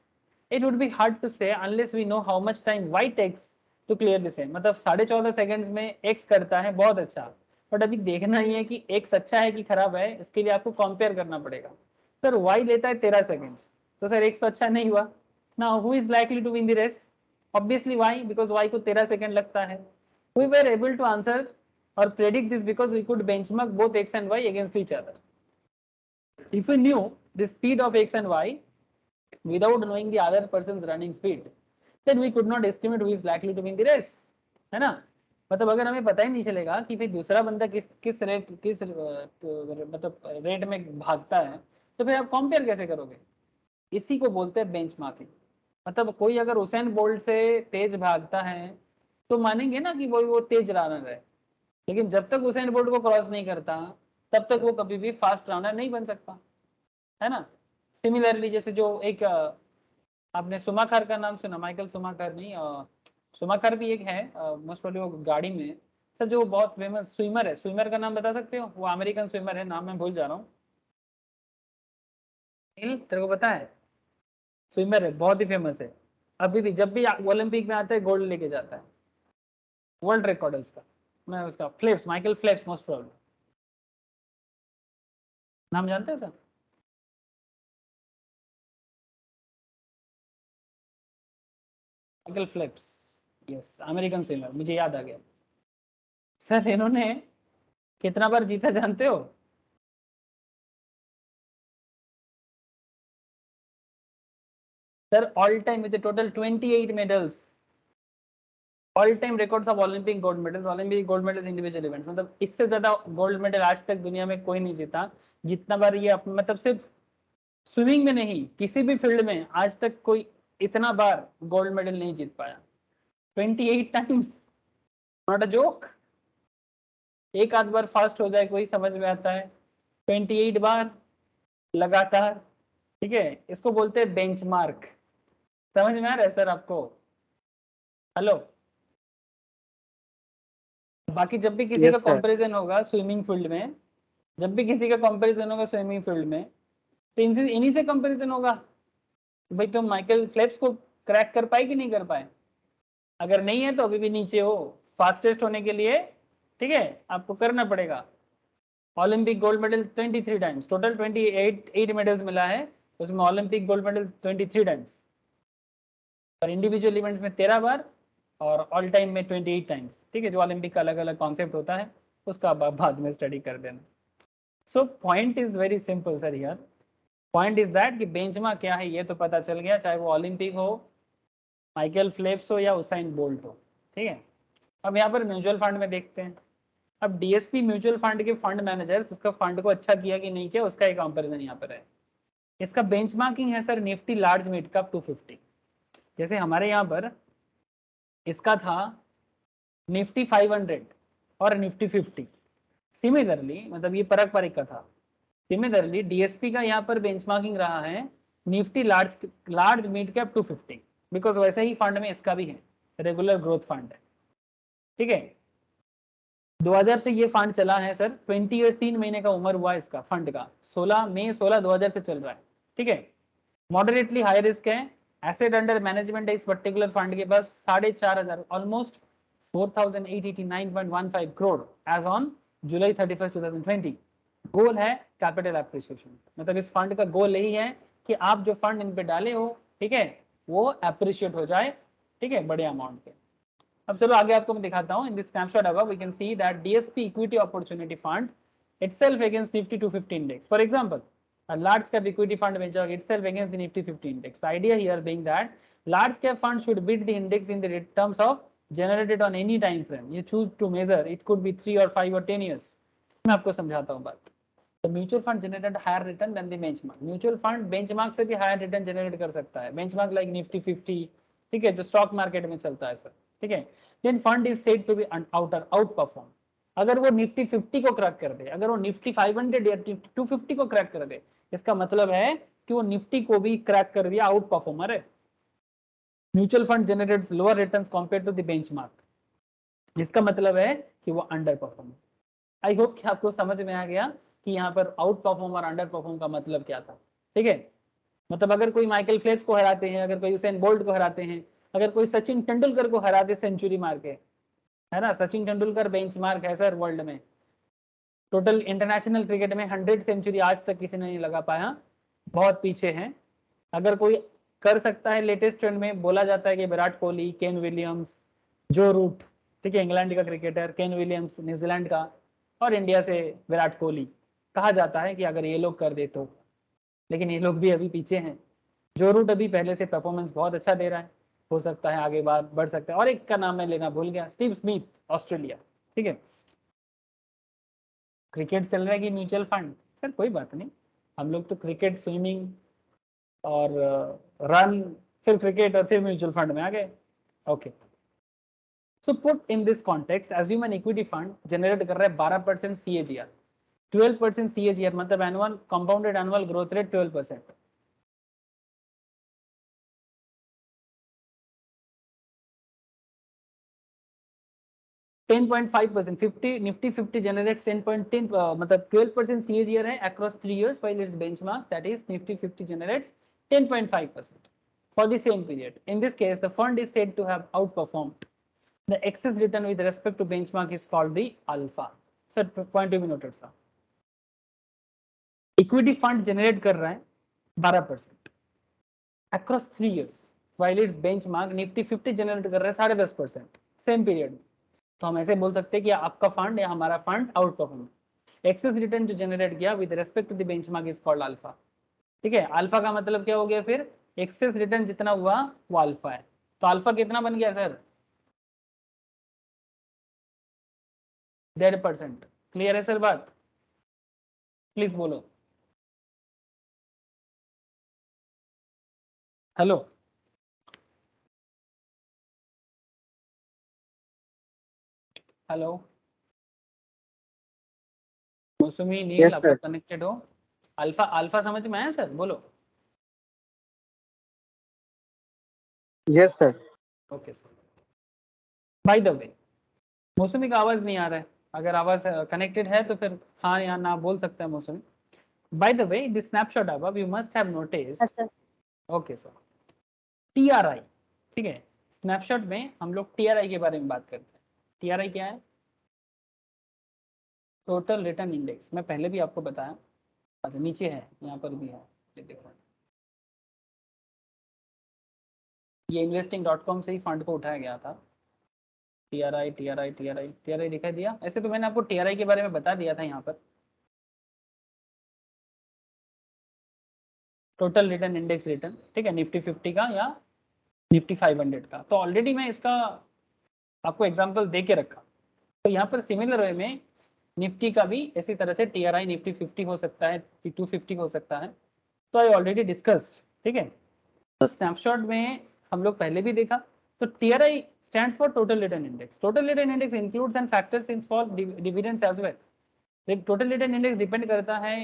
It would be hard to say unless we know how much time Y takes to clear the same. मतलब 14.5 seconds में X करता है बहुत अच्छा, but अभी देखना ही है कि X अच्छा है कि खराब है, इसके लिए आपको कंपेयर करना पड़ेगा। सर Y लेता है 13 सेकंड्स, तो सर X तो अच्छा नहीं हुआ। Now who is likely to win the race? Obviously Y, because Y को 13 सेकंड लगता है। We were able to answer or predict this because we could benchmark both X and Y against each other. If we knew the speed of X and Y without knowing the other person's running speed, then we could not estimate who is likely to win the race, है ना। मतलब अगर हमें पता ही नहीं चलेगा कि भाई दूसरा बंदा किस रेट में भागता है, तो फिर आप कंपेयर कैसे करोगे। इसी को बोलते हैं बेंचमार्किंग। मतलब कोई अगर हुसैन बोल्ट से तेज भागता है तो मानेंगे ना कि वो तेज रनर है, लेकिन जब तक हुसैन बोल्ट को क्रॉस नहीं करता तब तक वो कभी भी फास्ट रनर नहीं बन सकता, है ना। सिमिलरली जैसे जो एक आपने सुमाकर का नाम सुना, माइकल सुमाकर नहीं, सुमाकर भी एक है, मोस्ट प्रोबेबली वो गाड़ी में सर जो बहुत फेमस स्विमर है, स्विमर का नाम बता सकते हो, वो अमेरिकन स्विमर है, नाम मैं भूल जा रहा हूँ। तेरे को पता है? स्विमर है, बहुत ही फेमस है, अभी भी जब भी ओलंपिक में आता है गोल्ड लेके जाता है, वर्ल्ड रिकॉर्ड है उसका। मैं उसका Phelps, Michael Phelps most probably, नाम जानते हो sir? Michael Phelps, yes, American swimmer, मुझे याद आ गया। सर इन्होंने कितना बार जीता जानते हो? Sir all time with total 28 medals, all time records of Olympic gold medals, Olympic gold medals individual events. मतलब इससे ज्यादा गोल्ड मेडल आज तक दुनिया में कोई नहीं जीता जितना बार ये मतलब सिर्फ स्विमिंग में नहीं, किसी भी फील्ड में आज तक कोई इतना बार गोल्ड मेडल नहीं जीत पाया। 28 टाइम्स, नॉट अ जोक। एक आध बार फास्ट हो जाए कोई समझ में आता है, 28 बार लगातार, ठीक है, इसको बोलते हैं बेंचमार्क। समझ में आ रहा है सर आपको? हेलो। बाकी जब भी किसी का Yes, sir. कंपैरिजन होगा स्विमिंग फील्ड में, जब भी किसी का कंपैरिजन होगा स्विमिंग फील्ड में, तो इन्हीं से कंपैरिजन होगा। भाई तुम माइकल फेल्प्स को क्रैक कर पाए कि नहीं कर पाए? अगर नहीं है तो अभी भी नीचे हो, फास्टेस्ट होने के लिए, ठीक है, आपको करना पड़ेगा। Olympic gold medal 23 times, total 28 medals मिला है, उसमें ओलंपिक गोल्ड मेडल 23 टाइम्स, और इंडिविजुअल इवेंट्स में 13 बार, और ऑल टाइम में 28 टाइम्स। ठीक है, जो ओलंपिक का अलग अलग कॉन्सेप्ट होता है उसका आप बाद में स्टडी कर देना। So point is very simple sir यार, पॉइंट इज दैट कि बेंचमार्क क्या है ये तो पता चल गया, चाहे वो ओलंपिक हो, माइकल फेल्प्स हो या हुसैन बोल्ट हो। ठीक है, अब यहाँ पर म्यूचुअल फंड में देखते हैं। अब डीएसपी म्यूचुअल फंड के फंड मैनेजर्स उसका फंड को अच्छा किया कि नहीं किया उसका एक कंपैरिजन यहाँ पर है। इसका बेंचमार्किंग है sir Nifty large mid cap 250। जैसे हमारे यहाँ पर इसका था निफ्टी 500 और निफ्टी 50, सिमिलरली मतलब ये परक परक का था। सिमिलरली डीएसपी का यहाँ पर बेंचमार्किंग रहा है Nifty large mid cap 250, because वैसे ही फंड में इसका भी है, रेगुलर ग्रोथ फंड है। ठीक है, 2000 से ये फंड चला है सर, 20 ईयर्स, 3 महीने का उम्र हुआ इसका फंड का, 16 मई 2000 से चल रहा है। ठीक है, मॉडरेटली हाई रिस्क है, एसेट अंडर मैनेजमेंट है इस पर्टिकुलर फंड के पास 4500, almost 4889.15 crore as on July 31, 2020। Goal है कैपिटल एप्रिसिएशन, मतलब इस फंड का गोल यही है कि आप जो फंड इन पे डाले हो, ठीक है, वो एप्रिशिएट हो जाए, ठीक है, बड़े अमाउंट पे। अब चलो आगे आपको मैं दिखाता हूं। In this snapshot above we can see that DSP equity opportunity fund itself against Nifty 250 index. For example, a large cap equity fund benchmark itself against the Nifty 50 index. The idea here being that large cap fund should beat the index in the terms of generated on any time frame. You choose to measure, it could be 3 or 5 or 10 years. मैं आपको समझाता हूँ बात। The mutual fund generated higher return than the benchmark. Mutual fund benchmark से भी higher return generate कर सकता है, benchmark like Nifty 50, ठीक है, जो स्टॉक मार्केट में चलता है सर। ठीक है, then fund is said to be outperform. अगर वो निफ्टी 50 को क्रैक कर दे, अगर वो निफ्टी 500 या 250 को क्रैक कर दे, इसका मतलब है कि वो निफ्टी को भी क्रैक कर दिया, आउट परफॉर्मर है। Mutual fund generates lower returns compare to the benchmark. इसका मतलब है कि वो अंडर परफॉर्म। आई होप कि आपको समझ में आ गया कि यहाँ पर आउट परफॉर्म और अंडर परफॉर्म का मतलब क्या था। ठीक है, मतलब अगर कोई माइकल फेल्प्स को हराते हैं, अगर कोई यूसेन बोल्ट को हराते हैं, अगर कोई सचिन तेंदुलकर को हराते सेंचुरी मार के, है ना, सचिन तेंदुलकर बेंचमार्क है सर वर्ल्ड में। टोटल इंटरनेशनल क्रिकेट में 100 सेंचुरी आज तक किसी ने नहीं लगा पाया, बहुत पीछे हैं। अगर कोई कर सकता है लेटेस्ट ट्रेंड में, बोला जाता है कि विराट कोहली, केन विलियम्स, जो रूट, ठीक है, इंग्लैंड का क्रिकेटर, केन विलियम्स न्यूजीलैंड का, और इंडिया से विराट कोहली। कहा जाता है कि अगर ये लोग कर दे तो, लेकिन ये लोग भी अभी पीछे हैं। जो रूट अभी पहले से परफॉर्मेंस बहुत अच्छा दे रहा है, हो सकता है आगे बात बढ़ सकता है। और एक का नाम मैं लेना भूल गया, स्टीव स्मिथ, ऑस्ट्रेलिया। ठीक है, क्रिकेट चल रहा है कि म्यूचुअल फंड, सर कोई बात नहीं, हम लोग तो क्रिकेट, स्विमिंग और रन, फिर क्रिकेट और फिर म्यूचुअल फंड में आ गए। Okay, so put in this context, assume an equity fund generate कर रहा है 12% CAGR, 12% CAGR मतलब annual compounded annual growth rate 12%। Nifty 50 generates 10.10 मतलब 12% CAGR है across 3 years, while its benchmark, that is Nifty 50, generates 10.5% for the same period. In this case, the fund is said to have outperformed. The excess return with respect to benchmark is called the alpha. Sir, point to be noted sir. Equity fund generate कर रहा है 12% across 3 years, while its benchmark Nifty 50 generate कर रहा है 10.5% same period. तो हम ऐसे बोल सकते हैं कि आपका फंड या हमारा fund outperform. Excess return जो जनरेट किया with respect to the benchmark is called alpha. ठीक है, अल्फा का मतलब क्या हो गया, फिर एक्सेस रिटर्न जितना हुआ वो अल्फा है। तो अल्फा कितना बन गया सर, 1.5%। क्लियर है सर बात, प्लीज बोलो। हेलो, हेलो मौसमी, नील, यस आप सर। लोग कनेक्टेड हो? अल्फा, अल्फा समझ में आया सर, बोलो। Yes sir. Okay sir, by the way मौसमी का आवाज नहीं आ रहा है, अगर आवाज कनेक्टेड है तो फिर हाँ या ना बोल सकता है मौसमी। By the way, this snapshot above you must have noticed. अच्छा, Okay sir. TRI, ठीक है, स्नैपशॉट में हम लोग TRI के बारे में बात करते हैं। TRI क्या है? Total return index. मैं पहले भी आपको बताया। अच्छा, नीचे है, यहाँ पर भी है, ये देखो, ये investing.com से ही फंड को उठाया गया था। TRI TRI TRI TRI दिखाई दिया? ऐसे तो मैंने आपको TRI के बारे में बता दिया था यहाँ पर। टोटल रिटर्न इंडेक्स रिटर्न, ठीक है, निफ्टी 50 का या निफ्टी 500 का। तो ऑलरेडी मैं इसका आपको एग्जाम्पल दे के रखा। तो यहाँ पर सिमिलर वे में निफ्टी का भी इसी तरह से TRI निफ्टी 50 हो सकता है, 250 हो सकता है। तो आई ऑलरेडी डिस्कस्ड, ठीक है। तो स्नैपशॉट में हम लोग पहले भी देखा। तो TRI stands for total return index. Total return index includes and factors in for dividends as well. Total return index depend करता है,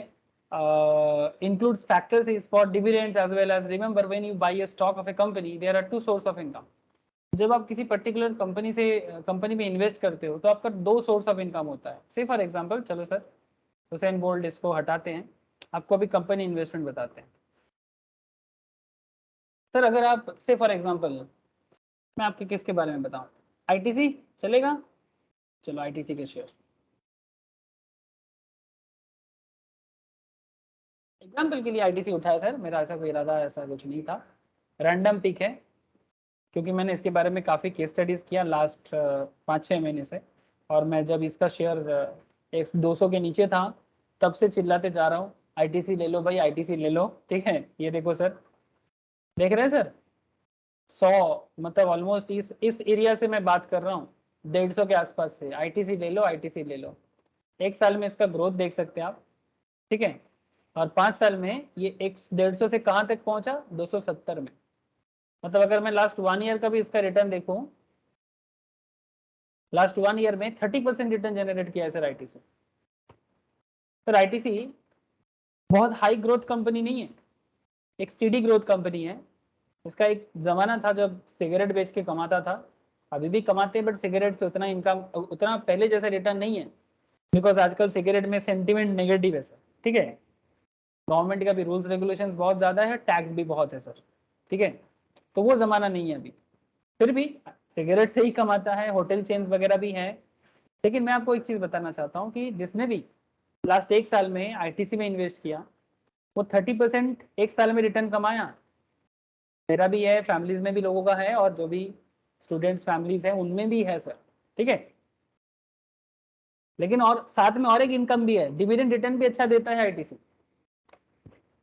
includes factors is for dividends as well as, remember when you buy a stock of a company there are two source of income. जब आप किसी particular company में invest करते हो तो आपका दो सोर्स ऑफ इनकम होता है। से फॉर एग्जांपल, चलो सर हुसैन बोल्ट इसको हटाते हैं, आपको अभी कंपनी इन्वेस्टमेंट बताते हैं। सर अगर आप से फॉर एग्जांपल, मैं आपके किसके बारे में बताऊं, ITC चलेगा? चलो ITC के शेयर एग्जाम्पल के लिए ITC उठाया सर, मेरा ऐसा कोई इरादा ऐसा कुछ नहीं था, रैंडम पिक है, क्योंकि मैंने इसके बारे में काफ़ी केस स्टडीज़ किया लास्ट 5-6 महीने से। और मैं जब इसका शेयर 200 के नीचे था तब से चिल्लाते जा रहा हूँ, ITC ले लो भाई, ITC ले लो। ठीक है, ये देखो सर, देख रहे हैं सर, 100 मतलब ऑलमोस्ट इस एरिया से मैं बात कर रहा हूँ, 150 के आसपास से ITC ले लो, ITC ले लो। एक साल में इसका ग्रोथ देख सकते हैं आप, ठीक है। और 5 साल में ये 150 से कहाँ तक पहुंचा, 270 में। मतलब अगर मैं लास्ट 1 ईयर का भी इसका रिटर्न देखूं, लास्ट 1 ईयर में 30% रिटर्न जनरेट किया है सर ITC। सर ITC बहुत हाई ग्रोथ कंपनी नहीं है, एक स्टेडी ग्रोथ कंपनी है। इसका एक ज़माना था जब सिगरेट बेच के कमाता था, अभी भी कमाते हैं बट सिगरेट से उतना इनकम, उतना पहले जैसा रिटर्न नहीं है, बिकॉज आजकल सिगरेट में सेंटिमेंट नेगेटिव है सर, ठीक है। गवर्नमेंट का भी रूल्स रेगुलेशंस बहुत ज़्यादा है, टैक्स भी बहुत है सर, ठीक है। तो वो ज़माना नहीं है अभी, फिर भी सिगरेट से ही कमाता है, होटल चेन्स वगैरह भी है। लेकिन मैं आपको एक चीज़ बताना चाहता हूँ कि जिसने भी लास्ट 1 साल में आईटीसी में इन्वेस्ट किया, वो 30% 1 साल में रिटर्न कमाया। मेरा भी है, फैमिलीज में भी लोगों का है, और जो भी स्टूडेंट्स फैमिलीज हैं उनमें भी है सर, ठीक है। लेकिन और साथ में और एक इनकम भी है, डिविडेंड रिटर्न भी अच्छा देता है आईटीसी।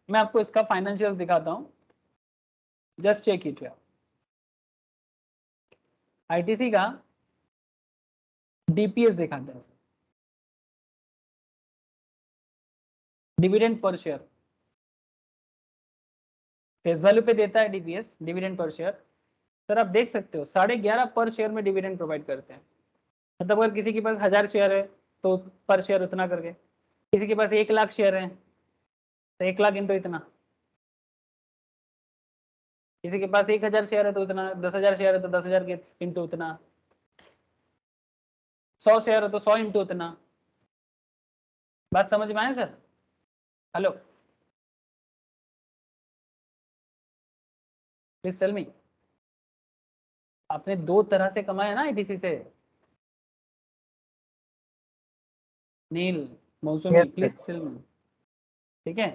मैं आपको इसका फाइनेंशियल दिखाता हूँ, जस्ट चेक इट यार। आईटीसी का डीपीएस दिखाते हैं, dividend per share, face value पे देता है DPS, dividend per share. Sir आप देख सकते हो 11.5 पर शेयर में डिविडेंड प्रोवाइड करते हैं। मतलब अगर किसी के पास 1000 शेयर है तो पर शेयर उतना करके, किसी के पास 1 लाख शेयर है तो 1 लाख इंटू इतना, किसी के पास 1000 शेयर है तो उतना, 10,000 शेयर है तो 10,000 के इंटू उतना, 100 शेयर है तो 100 इंटू उतना। बात समझ में आया sir? Hello, please tell me. आपने 2 तरह से कमाया ना आईटीसी से, Neel, Mausami, yes please sir. Tell me, ठीक है।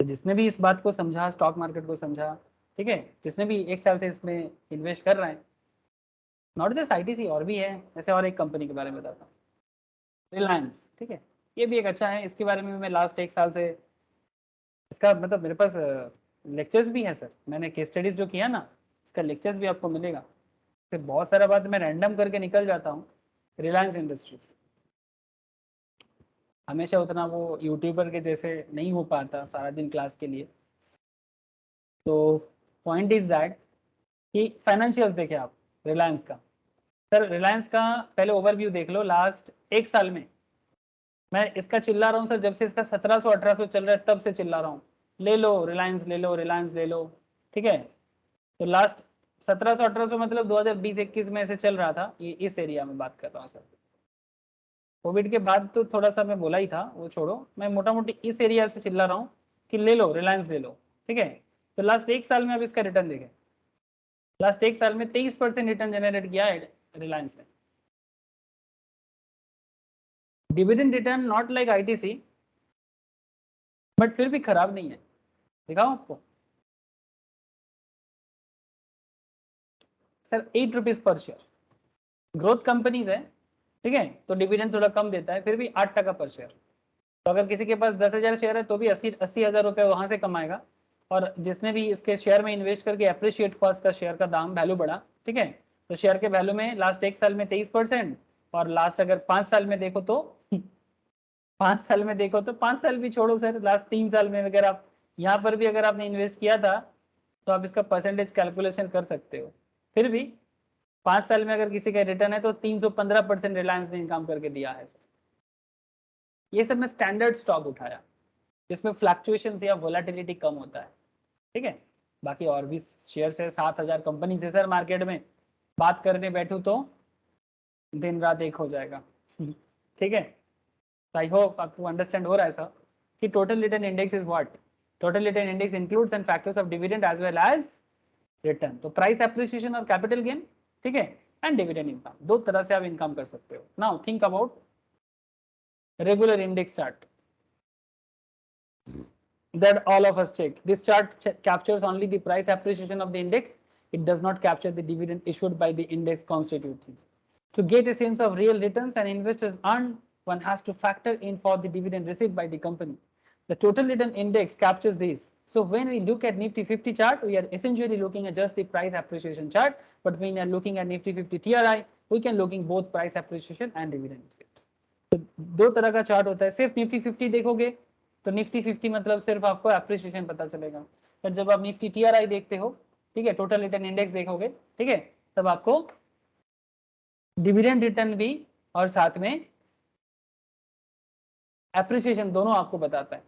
तो जिसने भी इस बात को समझा, स्टॉक मार्केट को समझा, ठीक है, जिसने भी 1 साल से इसमें इन्वेस्ट कर रहा है, नॉट जस्ट आईटीसी, और भी है, जैसे और एक कंपनी के बारे में बताता हूँ, रिलायंस, ठीक है। ये भी एक अच्छा है, इसके बारे में मैं लास्ट 1 साल से, इसका मतलब मेरे पास लेक्चर्स भी है सर, मैंने केस स्टडीज जो किया ना, उसका लेक्चर्स भी आपको मिलेगा। फिर बहुत सारा बात मैं रैंडम करके निकल जाता हूँ। रिलायंस इंडस्ट्रीज हमेशा उतना वो यूट्यूबर के जैसे नहीं हो पाता सारा दिन क्लास के लिए। तो पॉइंट इज दैट कि फाइनेंशियल देखे आप रिलायंस का। सर रिलायंस का पहले ओवरव्यू देख लो, लास्ट 1 साल में मैं इसका चिल्ला रहा हूँ सर, जब से इसका 1700-1800 चल रहा है तब से चिल्ला रहा हूँ, ले लो रिलायंस, ले लो रिलायंस, ले लो, ठीक है। तो लास्ट 1700-1800 मतलब 2020-21 में ऐसे चल रहा था, ये इस एरिया में बात कर रहा हूँ सर। कोविड के बाद तो थोड़ा सा मैं बोला ही था, वो छोड़ो, मैं मोटा मोटी इस एरिया से चिल्ला रहा हूँ कि ले लो रिलायंस, ले लो, ठीक है। तो लास्ट 1 साल में अब इसका रिटर्न देखें, लास्ट 1 साल में 23% रिटर्न जनरेट किया है रिलायंस ने। Dividend return not like ITC, but फिर भी खराब नहीं है, दिखाओ आपको sir, 8 rupees per share, growth companies है, ठीक है, तो डिविडेंड थोड़ा कम देता है, फिर भी 8 टका पर शेयर। तो अगर किसी के पास 10,000 शेयर है तो भी 80,000 रुपये वहां से कमाएगा। और जिसने भी इसके शेयर में इन्वेस्ट करके अप्रिशिएट हुआ, इसका शेयर का दाम वैल्यू बढ़ा, ठीक है, तो शेयर के वैल्यू में लास्ट 1 साल में 23%, और लास्ट अगर 5 साल में देखो तो 5 साल में देखो तो 5 साल भी छोड़ो सर, लास्ट 3 साल में अगर आप यहाँ पर भी अगर आपने इन्वेस्ट किया था तो आप इसका परसेंटेज कैलकुलेशन कर सकते हो। फिर भी 5 साल में अगर किसी का रिटर्न है तो 315% रिलायंस ने इनकम करके दिया है सर। ये सब में स्टैंडर्ड स्टॉक उठाया जिसमें फ्लक्चुएशन या वोलेटिलिटी कम होता है, ठीक है। बाकी और भी शेयर है, 7,000 कंपनी है सर मार्केट में, बात करने बैठू तो दिन रात एक हो जाएगा ठीक है। आई होप आपको अंडरस्टैंड हो रहा है सर कि total return index is what, total return index includes and factors of dividend as well as return. तो प्राइस एप्रिसिएशन और कैपिटल गेन, ठीक है, एंड डिविडेंड इनकम, 2 तरह से आप इनकम कर सकते हो। Now think about regular index chart that all of us check. This chart captures only the price appreciation of the index. It does not capture the dividend issued by the index constituents. To get a sense of real returns an investors earn, one has to factor in for the dividend received by the company. The total return index captures this. So when we look at Nifty 50 chart, we are essentially looking at just the price appreciation chart. But when we are looking at Nifty 50 TRI, we can looking both price appreciation and dividend receipt. तो 2 तरह का chart होता है। सिर्फ Nifty 50 देखोगे तो Nifty 50 मतलब सिर्फ आपको अप्रिसिएशन पता चलेगा, पर जब आप निफ्टी टीआरआई देखते हो, ठीक है, टोटल रिटर्न इंडेक्स देखोगे, ठीक है, तब आपको डिविडेंड रिटर्न भी और साथ में एप्रिसिएशन दोनों आपको बताता है,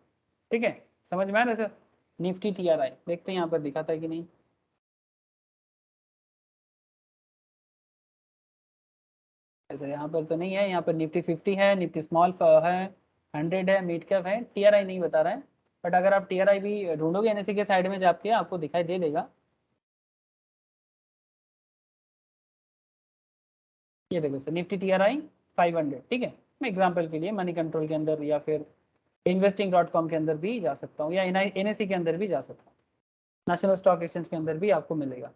ठीक है। समझ में आ रहा है सर? निफ्टी टीआरआई देखते हैं यहाँ पर दिखाता है कि नहीं, ऐसा यहाँ पर तो नहीं है, यहाँ पर निफ्टी 50 है, निफ्टी स्मॉल है, 100 है, मिड कैप है, टीआरआई नहीं बता रहा है। बट अगर आप टीआरआई भी ढूंढोगे एनएससी के साइड में जाके आपको दिखाई दे देगा। ये देखो सर, निफ्टी टीआरआई 500, ठीक है। मैं एग्जांपल के लिए मनी कंट्रोल के अंदर या फिर investing.com के अंदर भी जा सकता हूँ, या एनएससी के अंदर भी जा सकता हूँ, नेशनल स्टॉक एक्सचेंज के अंदर भी आपको मिलेगा।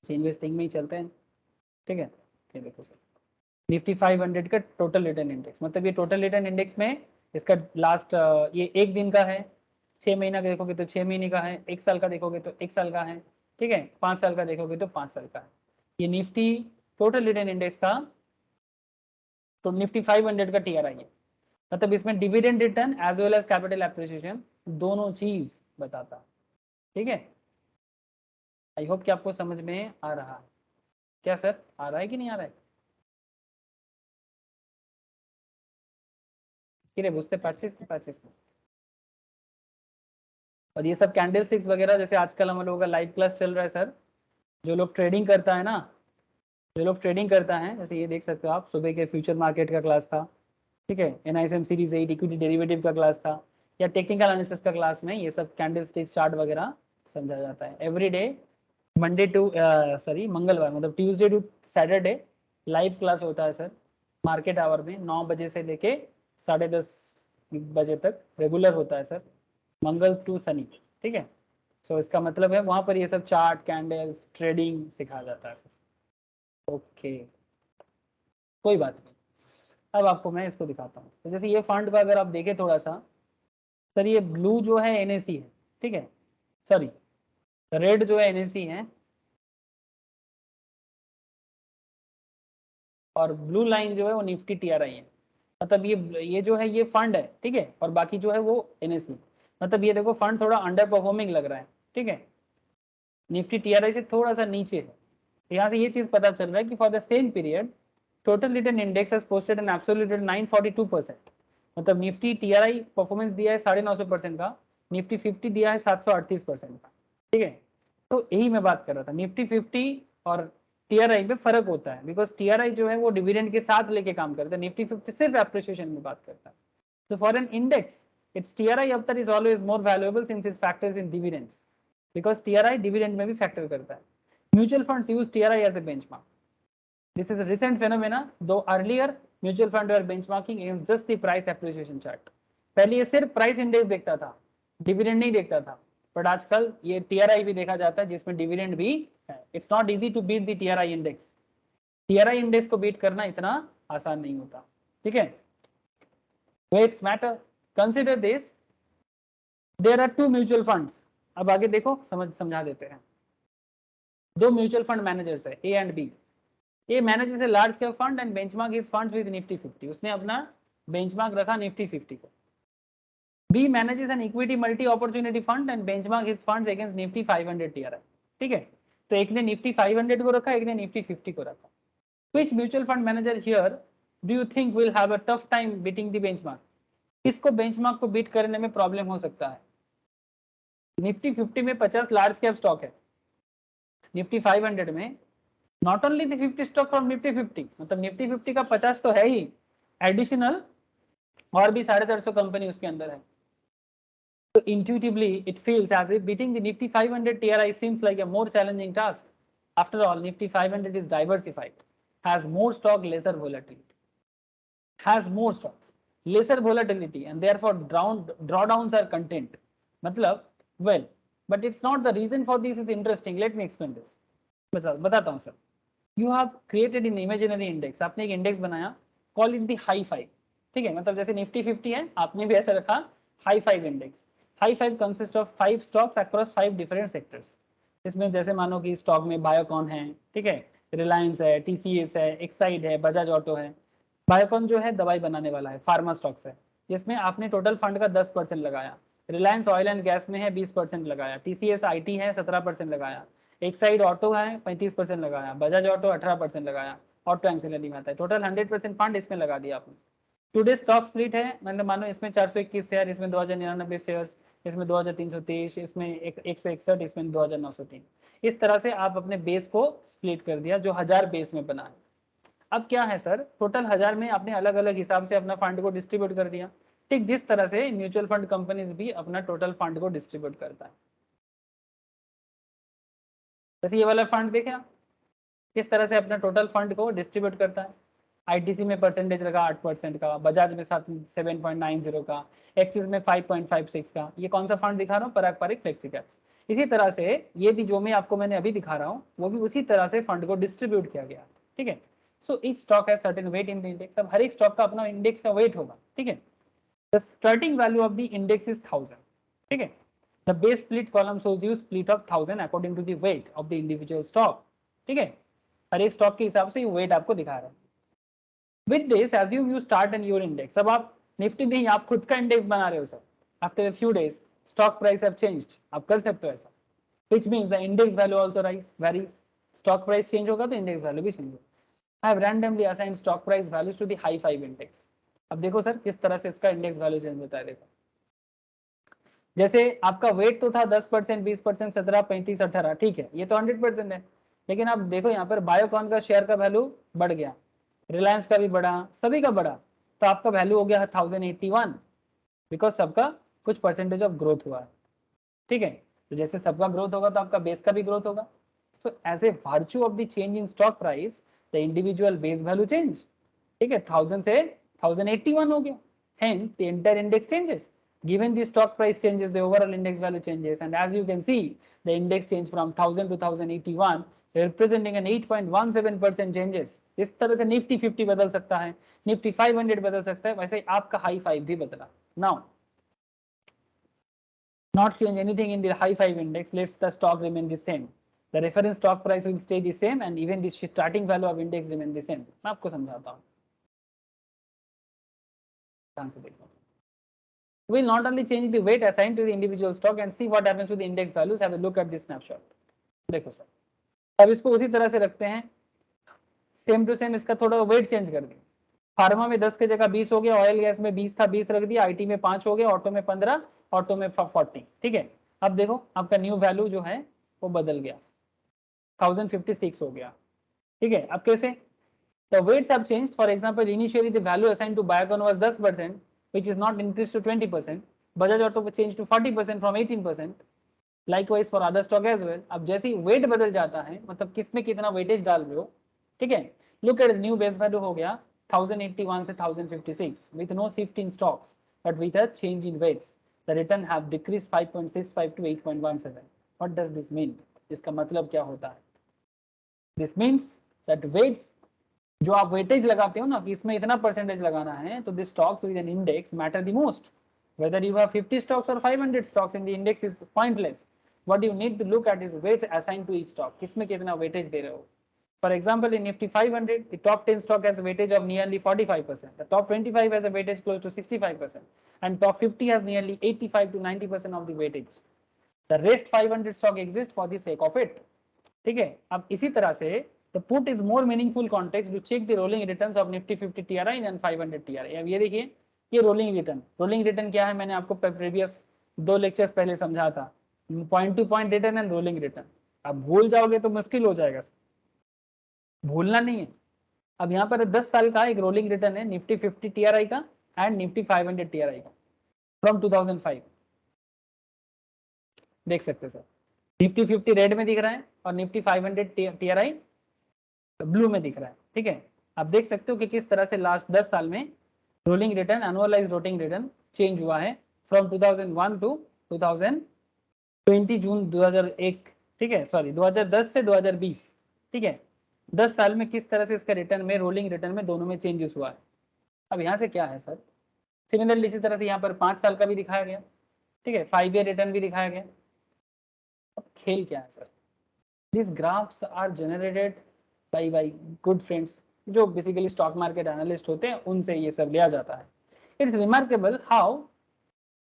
इन्वेस्टिंग में ही चलते हैं, ठीक है। ये देखो सर, निफ्टी 500 का टोटल रिटर्न इंडेक्स, मतलब ये टोटल रिटर्न इंडेक्स में इसका लास्ट ये एक दिन का है, 6 महीना का देखोगे तो 6 महीने का है, 1 साल का देखोगे तो 1 साल का है, ठीक है, 5 साल का देखोगे तो 5 साल का है। ये निफ्टी टोटल रिटर्न इंडेक्स का तो निफ्टी 500 का टीआरआई है, मतलब इसमें dividend return as well as capital appreciation दोनों चीज बताता है, ठीक है। आई होप कि आपको समझ में आ रहा है। क्या सर, आ रहा है कि नहीं आ रहा है? किरे बुझते पाचिस की पाचिस। और ये सब कैंडल स्टिक्स वगैरह, जैसे आजकल हम लोगों का लाइव क्लास चल रहा है सर, जो लोग ट्रेडिंग करता है ना, जो लोग ट्रेडिंग करता है, जैसे ये देख सकते हो आप, सुबह के फ्यूचर मार्केट का क्लास था, ठीक है, एनआईएसएम सीरीज 8 इक्विटी डेरिवेटिव का क्लास था, या टेक्निकल एनालिसिस का क्लास में ये सब कैंडल स्टिक्स चार्ट वगैरह समझा जाता है। Every day Monday to sorry मंगलवार, मतलब Tuesday to Saturday live class होता है सर, मार्केट आवर में 9 बजे से लेके 10:30 बजे तक रेगुलर होता है सर, मंगल टू शनि, ठीक है। सो इसका मतलब है वहां पर ये सब चार्ट कैंडल्स ट्रेडिंग सिखाया जाता है सर। ओके, कोई बात नहीं। अब आपको मैं इसको दिखाता हूँ। तो जैसे ये फंड का अगर आप देखें थोड़ा सा सर, ये ब्लू जो है एनएससी है, ठीक है, सॉरी रेड जो है एनएससी है, और ब्लू लाइन जो है वो निफ्टी टीआरआई है। मतलब ये जो है ये फंड है, ठीक है, और बाकी जो है वो एनएससी। मतलब ये देखो फंड थोड़ा अंडर परफॉर्मिंग लग रहा है, ठीक है, निफ्टी टीआरआई से थोड़ा सा नीचे है। यहाँ से ये चीज पता चल रहा है कि for the same period total return index has posted an absolute return 942%। मतलब निफ्टी टीआरआई परफॉर्मेंस दिया है 950% का, निफ्टी 50 दिया है 738% का, ठीक है। तो यही मैं बात कर रहा था, निफ्टी 50 और टीआरआई में फर्क होता है, बिकॉज टीआरआई जो है वो डिविडेंड के साथ लेके काम करता है, निफ्टी 50 सिर्फ एप्रिसिएशन में बात करता है। So for an index, its TRI avatar is always more valuable since it factors in dividends, because TRI dividend में भी factor करता है। Mutual funds use TRI as a benchmark. This is a recent phenomena, though earlier mutual fund were benchmarking against just the price appreciation chart. पहले ये सिर्फ price index देखता था, dividend नहीं देखता था, बट आजकल ये टीआरआई भी देखा जाता है जिसमें डिविडेंड भी है। It's not easy to beat the TRI index, TRI index को बीट करना इतना आसान नहीं होता, ठीक है। Weights matter. Consider this. There are two mutual funds. अब आगे देखो, समझा देते हैं। दो म्यूचुअल फंड मैनेजर्स है, A and B. A manages a large cap fund and benchmark his funds with Nifty 50। उसने अपना बेंचमार्क रखा निफ्टी 50 को। B manages an equity multi opportunity fund and benchmark his funds against Nifty 500 TRI, ठीक है। तो एक ने Nifty 500 को रखा, एक ने निफ्टी 50 को रखा। Which mutual fund manager here do you think will have a tough time beating the benchmark? किसको बेंचमार्क को बीट करने में प्रॉब्लम हो सकता है? निफ्टी 50 में 50 लार्ज कैप स्टॉक है, निफ्टी 500 में not only the 50 stock from Nifty 50, मतलब निफ्टी 50 का 50 तो है ही, एडिशनल और भी 450 कंपनी उसके अंदर है। So intuitively it feels as if beating the Nifty 500 TRI seems like a more challenging task. After all, Nifty 500 is diversified, has more stock, lesser volatility, has more stocks, lesser volatility, and therefore drawdowns are contained. मतलब well, but it's not the reason for this is interesting. Let me explain this. बताता हूँ sir. You have created an imaginary index. आपने एक index बनाया, call it the high 5, ठीक है। मतलब जैसे निफ्टी 50 है, आपने भी ऐसा रखा high 5 index. High 5 consist of 5 stocks across 5 different sectors. इसमें जैसे मानो कि स्टॉक में बायोकॉन है, ठीक है, रिलायंस है, टीसीएस है, एक्साइड है, बजाज ऑटो है। बायोकॉन जो है दवाई बनाने वाला है, फार्मा स्टॉक्स है, जिसमें आपने टोटल फंड का 10% लगाया। रिलायंस ऑयल एंड गैस में है 20% लगाया, टीसीएस आईटी है 17% लगाया, एक्साइड ऑटो है 35% लगाया, बजाज ऑटो 18% लगाया, ऑटो एंसिलरी में आता है। टोटल 100% फंड इसमें लगा दिया आपने। टुडे स्टॉक स्प्लिट है, मतलब मानो इसमें 421 शेयर, इसमें 2099 शेयर्स, इसमें 2323, इसमें 161, इसमें 2903। इस तरह से आप अपने बेस को स्प्लिट कर दिया जो 1000 बेस में बना है। अब क्या है सर, टोटल 1000 में आपने अलग अलग हिसाब से अपना फंड को डिस्ट्रीब्यूट कर दिया, ठीक जिस तरह से म्यूचुअल फंड कंपनीज भी अपना टोटल फंड को डिस्ट्रीब्यूट करता है। जैसे ये वाला फंड देखें आप, किस तरह से अपना टोटल फंड को डिस्ट्रीब्यूट करता है। आईटीसी में परसेंटेज लगा 8% का, बजाज में 7.90 का, एक्सिस में 5.56 का। ये कौन सा फंड दिखा रहा हूँ, पारंपरिक फ्लेक्सी कैप्स। इसी तरह से ये भी जो मैं आपको मैंने अभी दिखा रहा हूँ वो भी उसी तरह से फंड को डिस्ट्रीब्यूट किया गया, ठीक है। So each stock has certain weight in the index. अब हर एक स्टॉक का अपना इंडेक्स का वेट होगा, ठीक है। The starting value of the index is 1000, ठीक है। The base split column shows you split of 1000 according to the weight of the individual stock, ठीक है। हर एक स्टॉक के हिसाब से ये वेट आपको दिखा रहा है। With this, assume you start and your index. अब आप निफ्टी नहीं, आप खुद का इंडेक्स बना रहे हो sir. After a few days, stock price have changed. आप कर सकते हो ऐसा, which means the index value also varies. Stock price change होगा तो index value भी change होगा। I have randomly assigned stock price values to the high 5 index. अब देखो सर किस तरह से इसका इंडेक्स वैल्यू चेंज होता है। देखो जैसे आपका वेट तो था 10%, 20%, 17, 35, 18, ठीक है, ये तो 100% है। लेकिन आप देखो यहाँ पर बायोकॉन का शेयर का वैल्यू बढ़ गया, रिलायंस का भी बढ़ा, सभी का बढ़ा, तो आपका वैल्यू हो गया 1081, बिकॉज सबका कुछ परसेंटेज ऑफ ग्रोथ हुआ है, ठीक है। तो जैसे सबका ग्रोथ होगा तो आपका बेस का भी ग्रोथ होगा। So as a virtue of the change in stock price the individual base value change, ठीक है, 1000 से 1081 हो गया, hence the entire index changes. Given the stock price changes, the overall index value changes, and as you can see, the index changed from 1000 to 1081, representing an 8.17% changes. इस तरह से Nifty 50 बदल सकता है, निफ्टी 500 बदल सकता है, वैसे आपका हाई 5 भी बदला। Now, not change anything in the high 5 index, lets the stock remain the same. The reference stock price will stay the same, and even the starting value of index remain the same. मैं आपको समझाता हूँ, ध्यान से देखो। We'll not only change the weight assigned to the individual stock and see what happens to the index values. Have a look at this snapshot. देखो sir, अब इसको उसी तरह से रखते हैं, सेम टू सेम इसका थोड़ा वेट चेंज कर दें। फार्मा में 10 की जगह 20 हो गया, ऑयल गैस में 20 था, 20 रख दिया, आईटी में 5 हो गया, ऑटो में 15, ऑटो में 40, ठीक है। अब देखो आपका न्यू वैल्यू जो है वो बदल गया, 1056 हो गया, ठीक है। अब कैसे, the weights have changed. For example, initially the value assigned to Biocon was 10%, which is not increased to 20%. Bajaj Auto changed to 40% from 18%. Likewise for other stock as well. अब जैसे ही weight बदल जाता है, मतलब किसमें कितना weightage डाल रहे हो, ठीक है। Look at the new base value हो गया 1081 से 1056 with no shift in stocks, but with a change in weights. The return have decreased 5.65 to 8.17. What does this mean? इसका मतलब क्या होता है? This means that weights जो आप वेटेज लगाते हो ना कि इसमें इतना परसेंटेज लगाना है, तो the stocks with an index matter the most. Whether you have 50 stocks और 500 stocks in the index is pointless. What you need to look at is weights assigned to each stock, किसमें कितना weightage दे रहे हो। For example in Nifty 500 the top 10 stock has weightage of nearly 45%, the top 25 has a weightage close to 65%, and top 50 has nearly 85 to 90% of the weightage. The rest 500 stock exist for the sake of it, ठीक है। अब इसी तरह से the put is more meaningful context to check the rolling returns of Nifty 50 TRI and 500 TRI. अब ये देखिए, ये रोलिंग रिटर्न क्या है, मैंने आपको प्रीवियस 2 लेक्चर्स पहले समझा था, point two point return and rolling return. अब भूल जाओगे तो मुश्किल हो जाएगा, भूलना नहीं है। अब यहाँ पर 10 साल का एक रोलिंग रिटर्न है निफ्टी 50 TRI का एंड निफ्टी 500 TRI का फ्रॉम 2005, देख सकते सर। निफ्टी 50 रेड में दिख रहा है और निफ्टी 500 TRI ब्लू में दिख रहा है, ठीक है। आप देख सकते हो कि किस तरह से लास्ट 10 साल में rolling return, annualised rolling return change हुआ है फ्रॉम 2001 टू 2020 जून 2001, ठीक है, सॉरी 2010 से 2020, ठीक है। 10 साल में किस तरह से इसका रिटर्न में, रोलिंग रिटर्न में दोनों में चेंजेस हुआ है। अब यहाँ से क्या है सर, सिमिलरली इसी तरह से यहाँ पर 5 साल का भी दिखाया गया, ठीक है, 5 ईयर रिटर्न भी दिखाया गया। अब खेल क्या है sir, this graphs are generated by good friends जो बेसिकली स्टॉक मार्केट एनालिस्ट होते हैं, उनसे ये सब लिया जाता है। It's remarkable how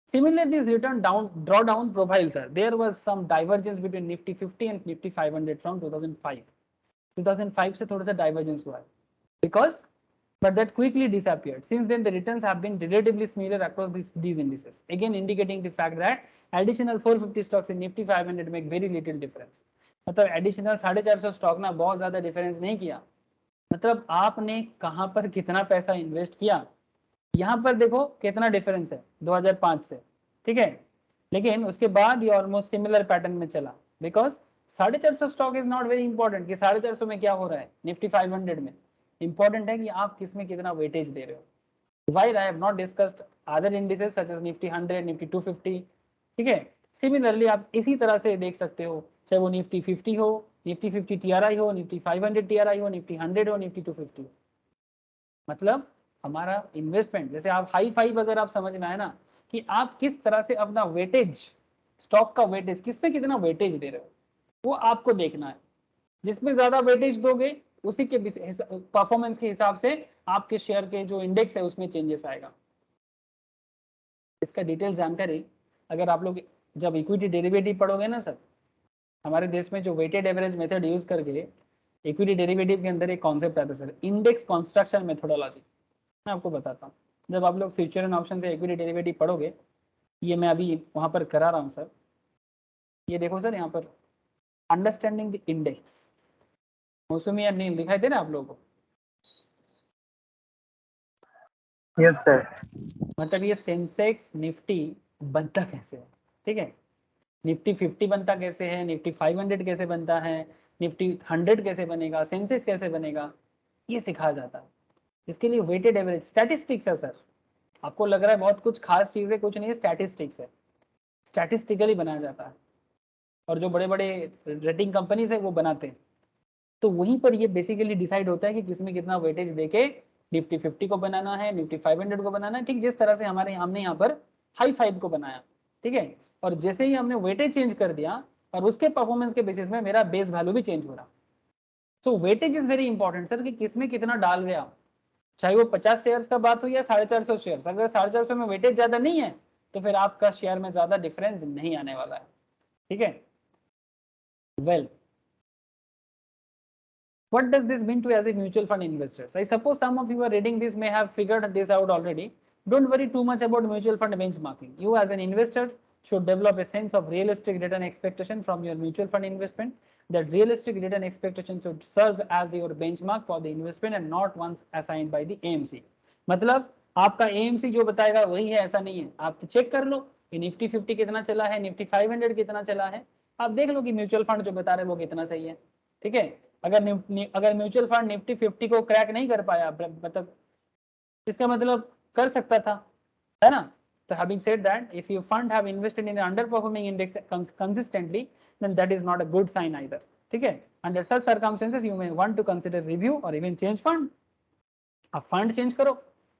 similarly is written down drawdown profile sir. There was some divergence between Nifty 50 and Nifty 500 from 2005 से थोड़ा सा डाइवर्जेंस हुआ है, because but that quickly disappeared. Since then, the returns have been relatively similar across these indices, again indicating the fact that additional 450 stocks in Nifty 500 make very little difference. मतलब additional 450 stock ना बहुत ज्यादा difference नहीं किया. मतलब आपने कहां पर कितना पैसा इन्वेस्ट किया, यहाँ पर देखो कितना डिफरेंस है 2005 से, ठीक है. लेकिन उसके बाद ये ऑलमोस्ट सिमिलर पैटर्न में चला, because 450 stock is not very important कि 450 में क्या हो रहा है निफ्टी 500 में. इंपॉर्टेंट है कि आप किसमें कितना वेटेज दे रहे हो. While I have not discussed other indices such as Nifty 100, Nifty 250, ठीक है. सिमिलरली आप इसी तरह से देख सकते हो, चाहे वो निफ्टी 50 हो, निफ्टी 50 TRI हो, निफ्टी 500 TRI हो, निफ्टी 100 हो, निफ्टी 250 हो. मतलब हमारा इन्वेस्टमेंट, जैसे आप हाई फाइव अगर आप समझ में आए ना कि आप किस तरह से अपना वेटेज, स्टॉक का वेटेज, किसमें कितना वेटेज दे रहे हो, वो आपको देखना है. जिसमें ज्यादा वेटेज दोगे उसी के परफॉर्मेंस के हिसाब से आपके शेयर के जो इंडेक्स है उसमें चेंजेस आएगा. इसका डिटेल जानकारी अगर आप लोग जब इक्विटी डेरिवेटिव पढ़ोगे ना सर, हमारे देश में जो वेटेड एवरेज मेथड यूज करके इक्विटी डेरिवेटिव के अंदर एक कॉन्सेप्ट आता है सर, इंडेक्स कंस्ट्रक्शन मेथोडोलॉजी. मैं आपको बताता हूँ. जब आप लोग फ्यूचर एंड ऑप्शन से इक्विटी डेरिवेटिव पढ़ोगे, ये मैं अभी वहां पर करा रहा हूँ सर. ये देखो सर, यहाँ पर अंडरस्टैंडिंग द इंडेक्स, मौसमी या नील दिखाई दे रहा है आप लोगों को. Yes sir. मतलब ये सेंसेक्स निफ्टी बनता कैसे है, ठीक है. निफ्टी 50 बनता कैसे है, निफ्टी 500 कैसे बनता है, निफ्टी 100 कैसे बनेगा, सेंसेक्स कैसे बनेगा, ये सिखाया जाता है. इसके लिए वेटेड एवरेज स्टैटिस्टिक्स है सर. आपको लग रहा है बहुत कुछ खास चीज है, कुछ नहीं है, स्टैटिस्टिक्स है. स्टैटिस्टिकली बनाया जाता है और जो बड़े बड़े रेटिंग कंपनीज है वो बनाते हैं. तो वहीं पर ये बेसिकली डिसाइड होता है कि किसमें कितना वेटेज देके निफ्टी 50 को बनाना है, निफ्टी 500 को बनाना है, ठीक जिस तरह से हमने यहाँ पर हाई फाइव को बनाया, ठीक है. और जैसे ही हमने वेटेज चेंज कर दिया और उसके परफॉर्मेंस के बेसिस में मेरा बेस वैल्यू भी चेंज हो रहा. So weightage is very important sir, कि किसमें कितना डाल रहे आप, चाहे वो 50 शेयर्स का बात हो या 450 शेयर्स. अगर 450 में वेटेज ज्यादा नहीं है तो फिर आपका शेयर में ज्यादा डिफरेंस नहीं आने वाला है, ठीक है. Well, what does this mean to as a mutual fund investors? I suppose some of you are reading this may have figured this out already. Don't worry too much about mutual fund benchmarking. You as an investor should develop a sense of realistic return expectation from your mutual fund investment. That realistic return expectation should serve as your benchmark for the investment and not once assigned by the AMC. मतलब आपका AMC जो बताएगा वही है ऐसा नहीं है. आप तो चेक कर लो कि निफ्टी 50 कितना चला है, निफ्टी 500 कितना चला है. आप देख लो कि म्यूचुअल फंड जो बता रहे हैं वो कितना सही है, ठीक है. अगर म्यूचुअल फंड निफ्टी 50 को क्रैक नहीं कर पाया, मतलब इसका मतलब कर सकता था, है ना. तो having said that, if your fund have invested in an underperforming index consistently, then that is not a good sign either, ठीक है. Under such circumstances, you may want to consider review or even change fund. आप fund change करो,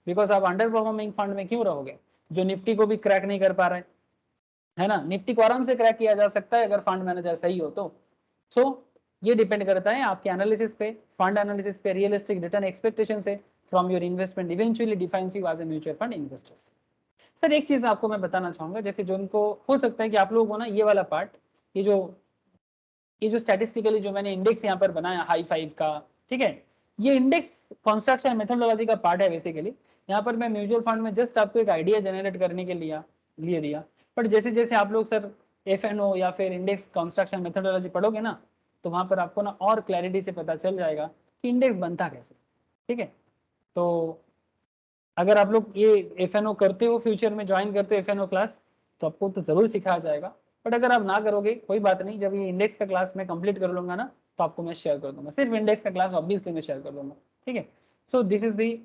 because आप under performing fund में क्यों रहोगे जो Nifty को भी क्रैक नहीं कर पा रहे, है ना. निफ्टी को आराम से क्रैक किया जा सकता है अगर फंड मैनेजर सही हो तो. सो ये डिपेंड करता है आपके एनालिसिस पे, फंड एनालिसिस पे, रियलिस्टिक रिटर्न एक्सपेक्टेशन से from your investment eventually defines you as a mutual fund investors. Sir एक चीज आपको मैं बताना चाहूंगा, जैसे जो उनको हो सकता है कि आप लोगों को ना ये वाला पार्ट, ये जो स्टैटिस्टिकली जो मैंने इंडेक्स यहाँ पर बनाया हाई फाइव का, ठीक है, ये इंडेक्स कंस्ट्रक्शन मेथोडोलॉजी का पार्ट है बेसिकली. यहाँ पर मैं म्यूचुअल फंड में जस्ट आपको एक आइडिया जनरेट करने के लिए दिया. बट जैसे जैसे आप लोग सर FNO या फिर इंडेक्स कंस्ट्रक्शन मेथोडोलॉजी पढ़ोगे ना, तो वहां पर आपको ना और क्लैरिटी से पता चल जाएगा कि इंडेक्स बनता कैसे, ठीक है. तो अगर आप लोग ये FNO करते हो, फ्यूचर में ज्वाइन करते हो FNO क्लास, तो आपको तो जरूर सिखाया जाएगा. बट अगर आप ना करोगे कोई बात नहीं, जब ये इंडेक्स का क्लास मैं कंप्लीट कर लूंगा ना तो आपको मैं शेयर कर दूंगा. सिर्फ इंडेक्स का क्लास ऑब्वियसली मैं शेयर कर दूंगा, ठीक है. So this is the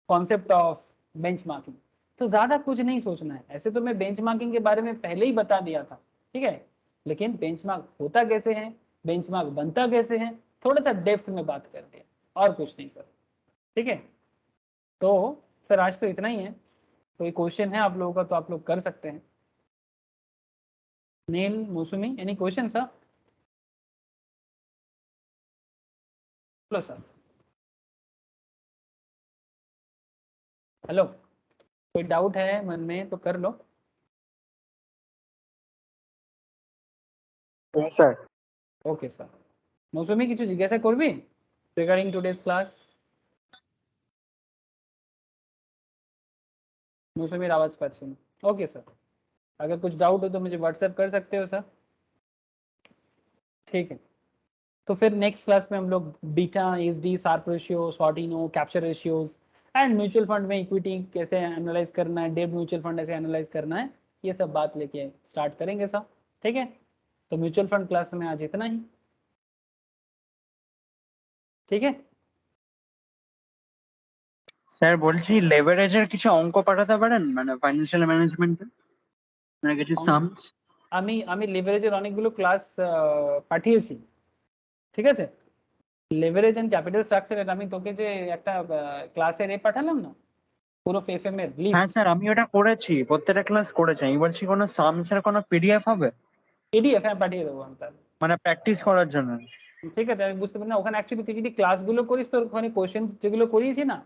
concept of benchmarking. तो ज्यादा कुछ नहीं सोचना है. ऐसे तो मैं बेंचमार्किंग के बारे में पहले ही बता दिया था, ठीक है, लेकिन बेंचमार्क होता कैसे है, बेंचमार्क बनता कैसे है, थोड़ा सा डेप्थ में बात करते हैं, और कुछ नहीं सर, ठीक है. तो सर आज तो इतना ही है. कोई क्वेश्चन है आप लोगों का तो आप लोग कर सकते हैं. Neel, Mousumi, any question sir? Hello sir, hello, कोई डाउट है मन में तो कर लो. Yes sir. Okay sir. Mousumi কিছু জিজ্ঞাসা করবি রিগার্ডিং টুডেজ ক্লাস? मौसमी आवाज पाচ্ছি না। ओके सर, अगर कुछ डाउट हो तो मुझे व्हाट्सएप कर सकते हो सर। ठीक है, तो फिर नेक्स्ट क्लास में हम लोग beta, SD, Sharpe ratio, Sortino, capture ratios and mutual fund में इक्विटी कैसे एनालाइज करना है, डेट म्यूचुअल फंड ऐसे एनालाइज करना है, ये सब बात लेके स्टार्ट करेंगे सर। ठीक है, तो म्यूचुअल फंड क्लास में आज इतना ही। ठीक है স্যার বলছি লেভারেজের কিছু অঙ্ক পাঠাতে পারেন মানে ফাইন্যান্সিয়াল ম্যানেজমেন্টে মানে কিছু সামস। আমি লিভারেজের অনেকগুলো ক্লাস পাঠিয়েছি। ঠিক আছে, লেভারেজ এন্ড ক্যাপিটাল স্ট্রাকচার, এটা আমি তোকে যে একটা ক্লাসের পাঠালাম না, পুরো এফএম এর হ্যাঁ লিস্ট, স্যার আমি ওটা করেছি, প্রত্যেকটা ক্লাস করেছি। আমি বলছি কোনো সামসের কোনো পিডিএফ হবে পিডিএফ পাঠিয়ে দেবো আমি তাহলে। মানে প্র্যাকটিস করার জন্য। ঠিক আছে, আমি বুঝতে পারি না, ওখানে অ্যাকচুয়ালি তুই যদি ক্লাসগুলো করিস তোর ওখানে কোশ্চেন যেগুলো করিয়েছি না,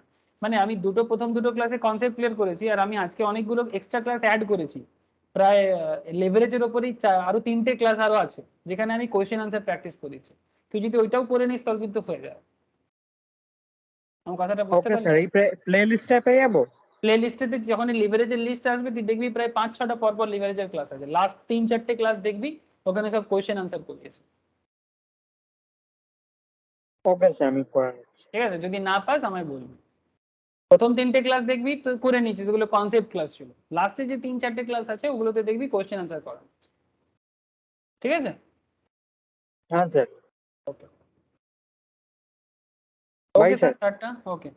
মানে আমি প্রথম দুটো ক্লাসে কনসেপ্ট ক্লিয়ার করেছি, আর আমি আজকে অনেকগুলো এক্সট্রা ক্লাস অ্যাড করেছি, প্রায় লেভারেজের ওপরই আরো 3টে ক্লাস আরো আছে যেখানে আমি কোশ্চেন আনসার প্র্যাকটিস করেছি। তুই যদি ওইটাও করে নিস তোর কিন্তু হয়ে যায়। আমার কথাটা বুঝতে ওকে পারলি? স্যার, এই প্লে লিস্টে পেয়ে যাবো? প্লে লিস্টেতে যখন লিভারেজের লিস্ট আসবে তুই দেখবি প্রায় 5-6টা পরপর লিভারেজের ক্লাস আছে, লাস্ট 3-4টে ক্লাস দেখবি ওখানে সব কোশ্চেন আনসার করিয়েছে। ওকে স্যার, আমি করে নিচ্ছি। ঠিক আছে, যদি না পাস আমায় বলবি। প্রথম 3টে ক্লাস দেখবি তো করে নিচ্ছি, যেগুলো কনসেপ্ট ক্লাস ছিল, লাস্টে যে 3-4টে ক্লাস আছে ওগুলোতে দেখবি কোশ্চেন আনসার করা হচ্ছে। ঠিক আছে, হ্যাঁ sir. Okay bye okay sir, sir. Tata. ওকে।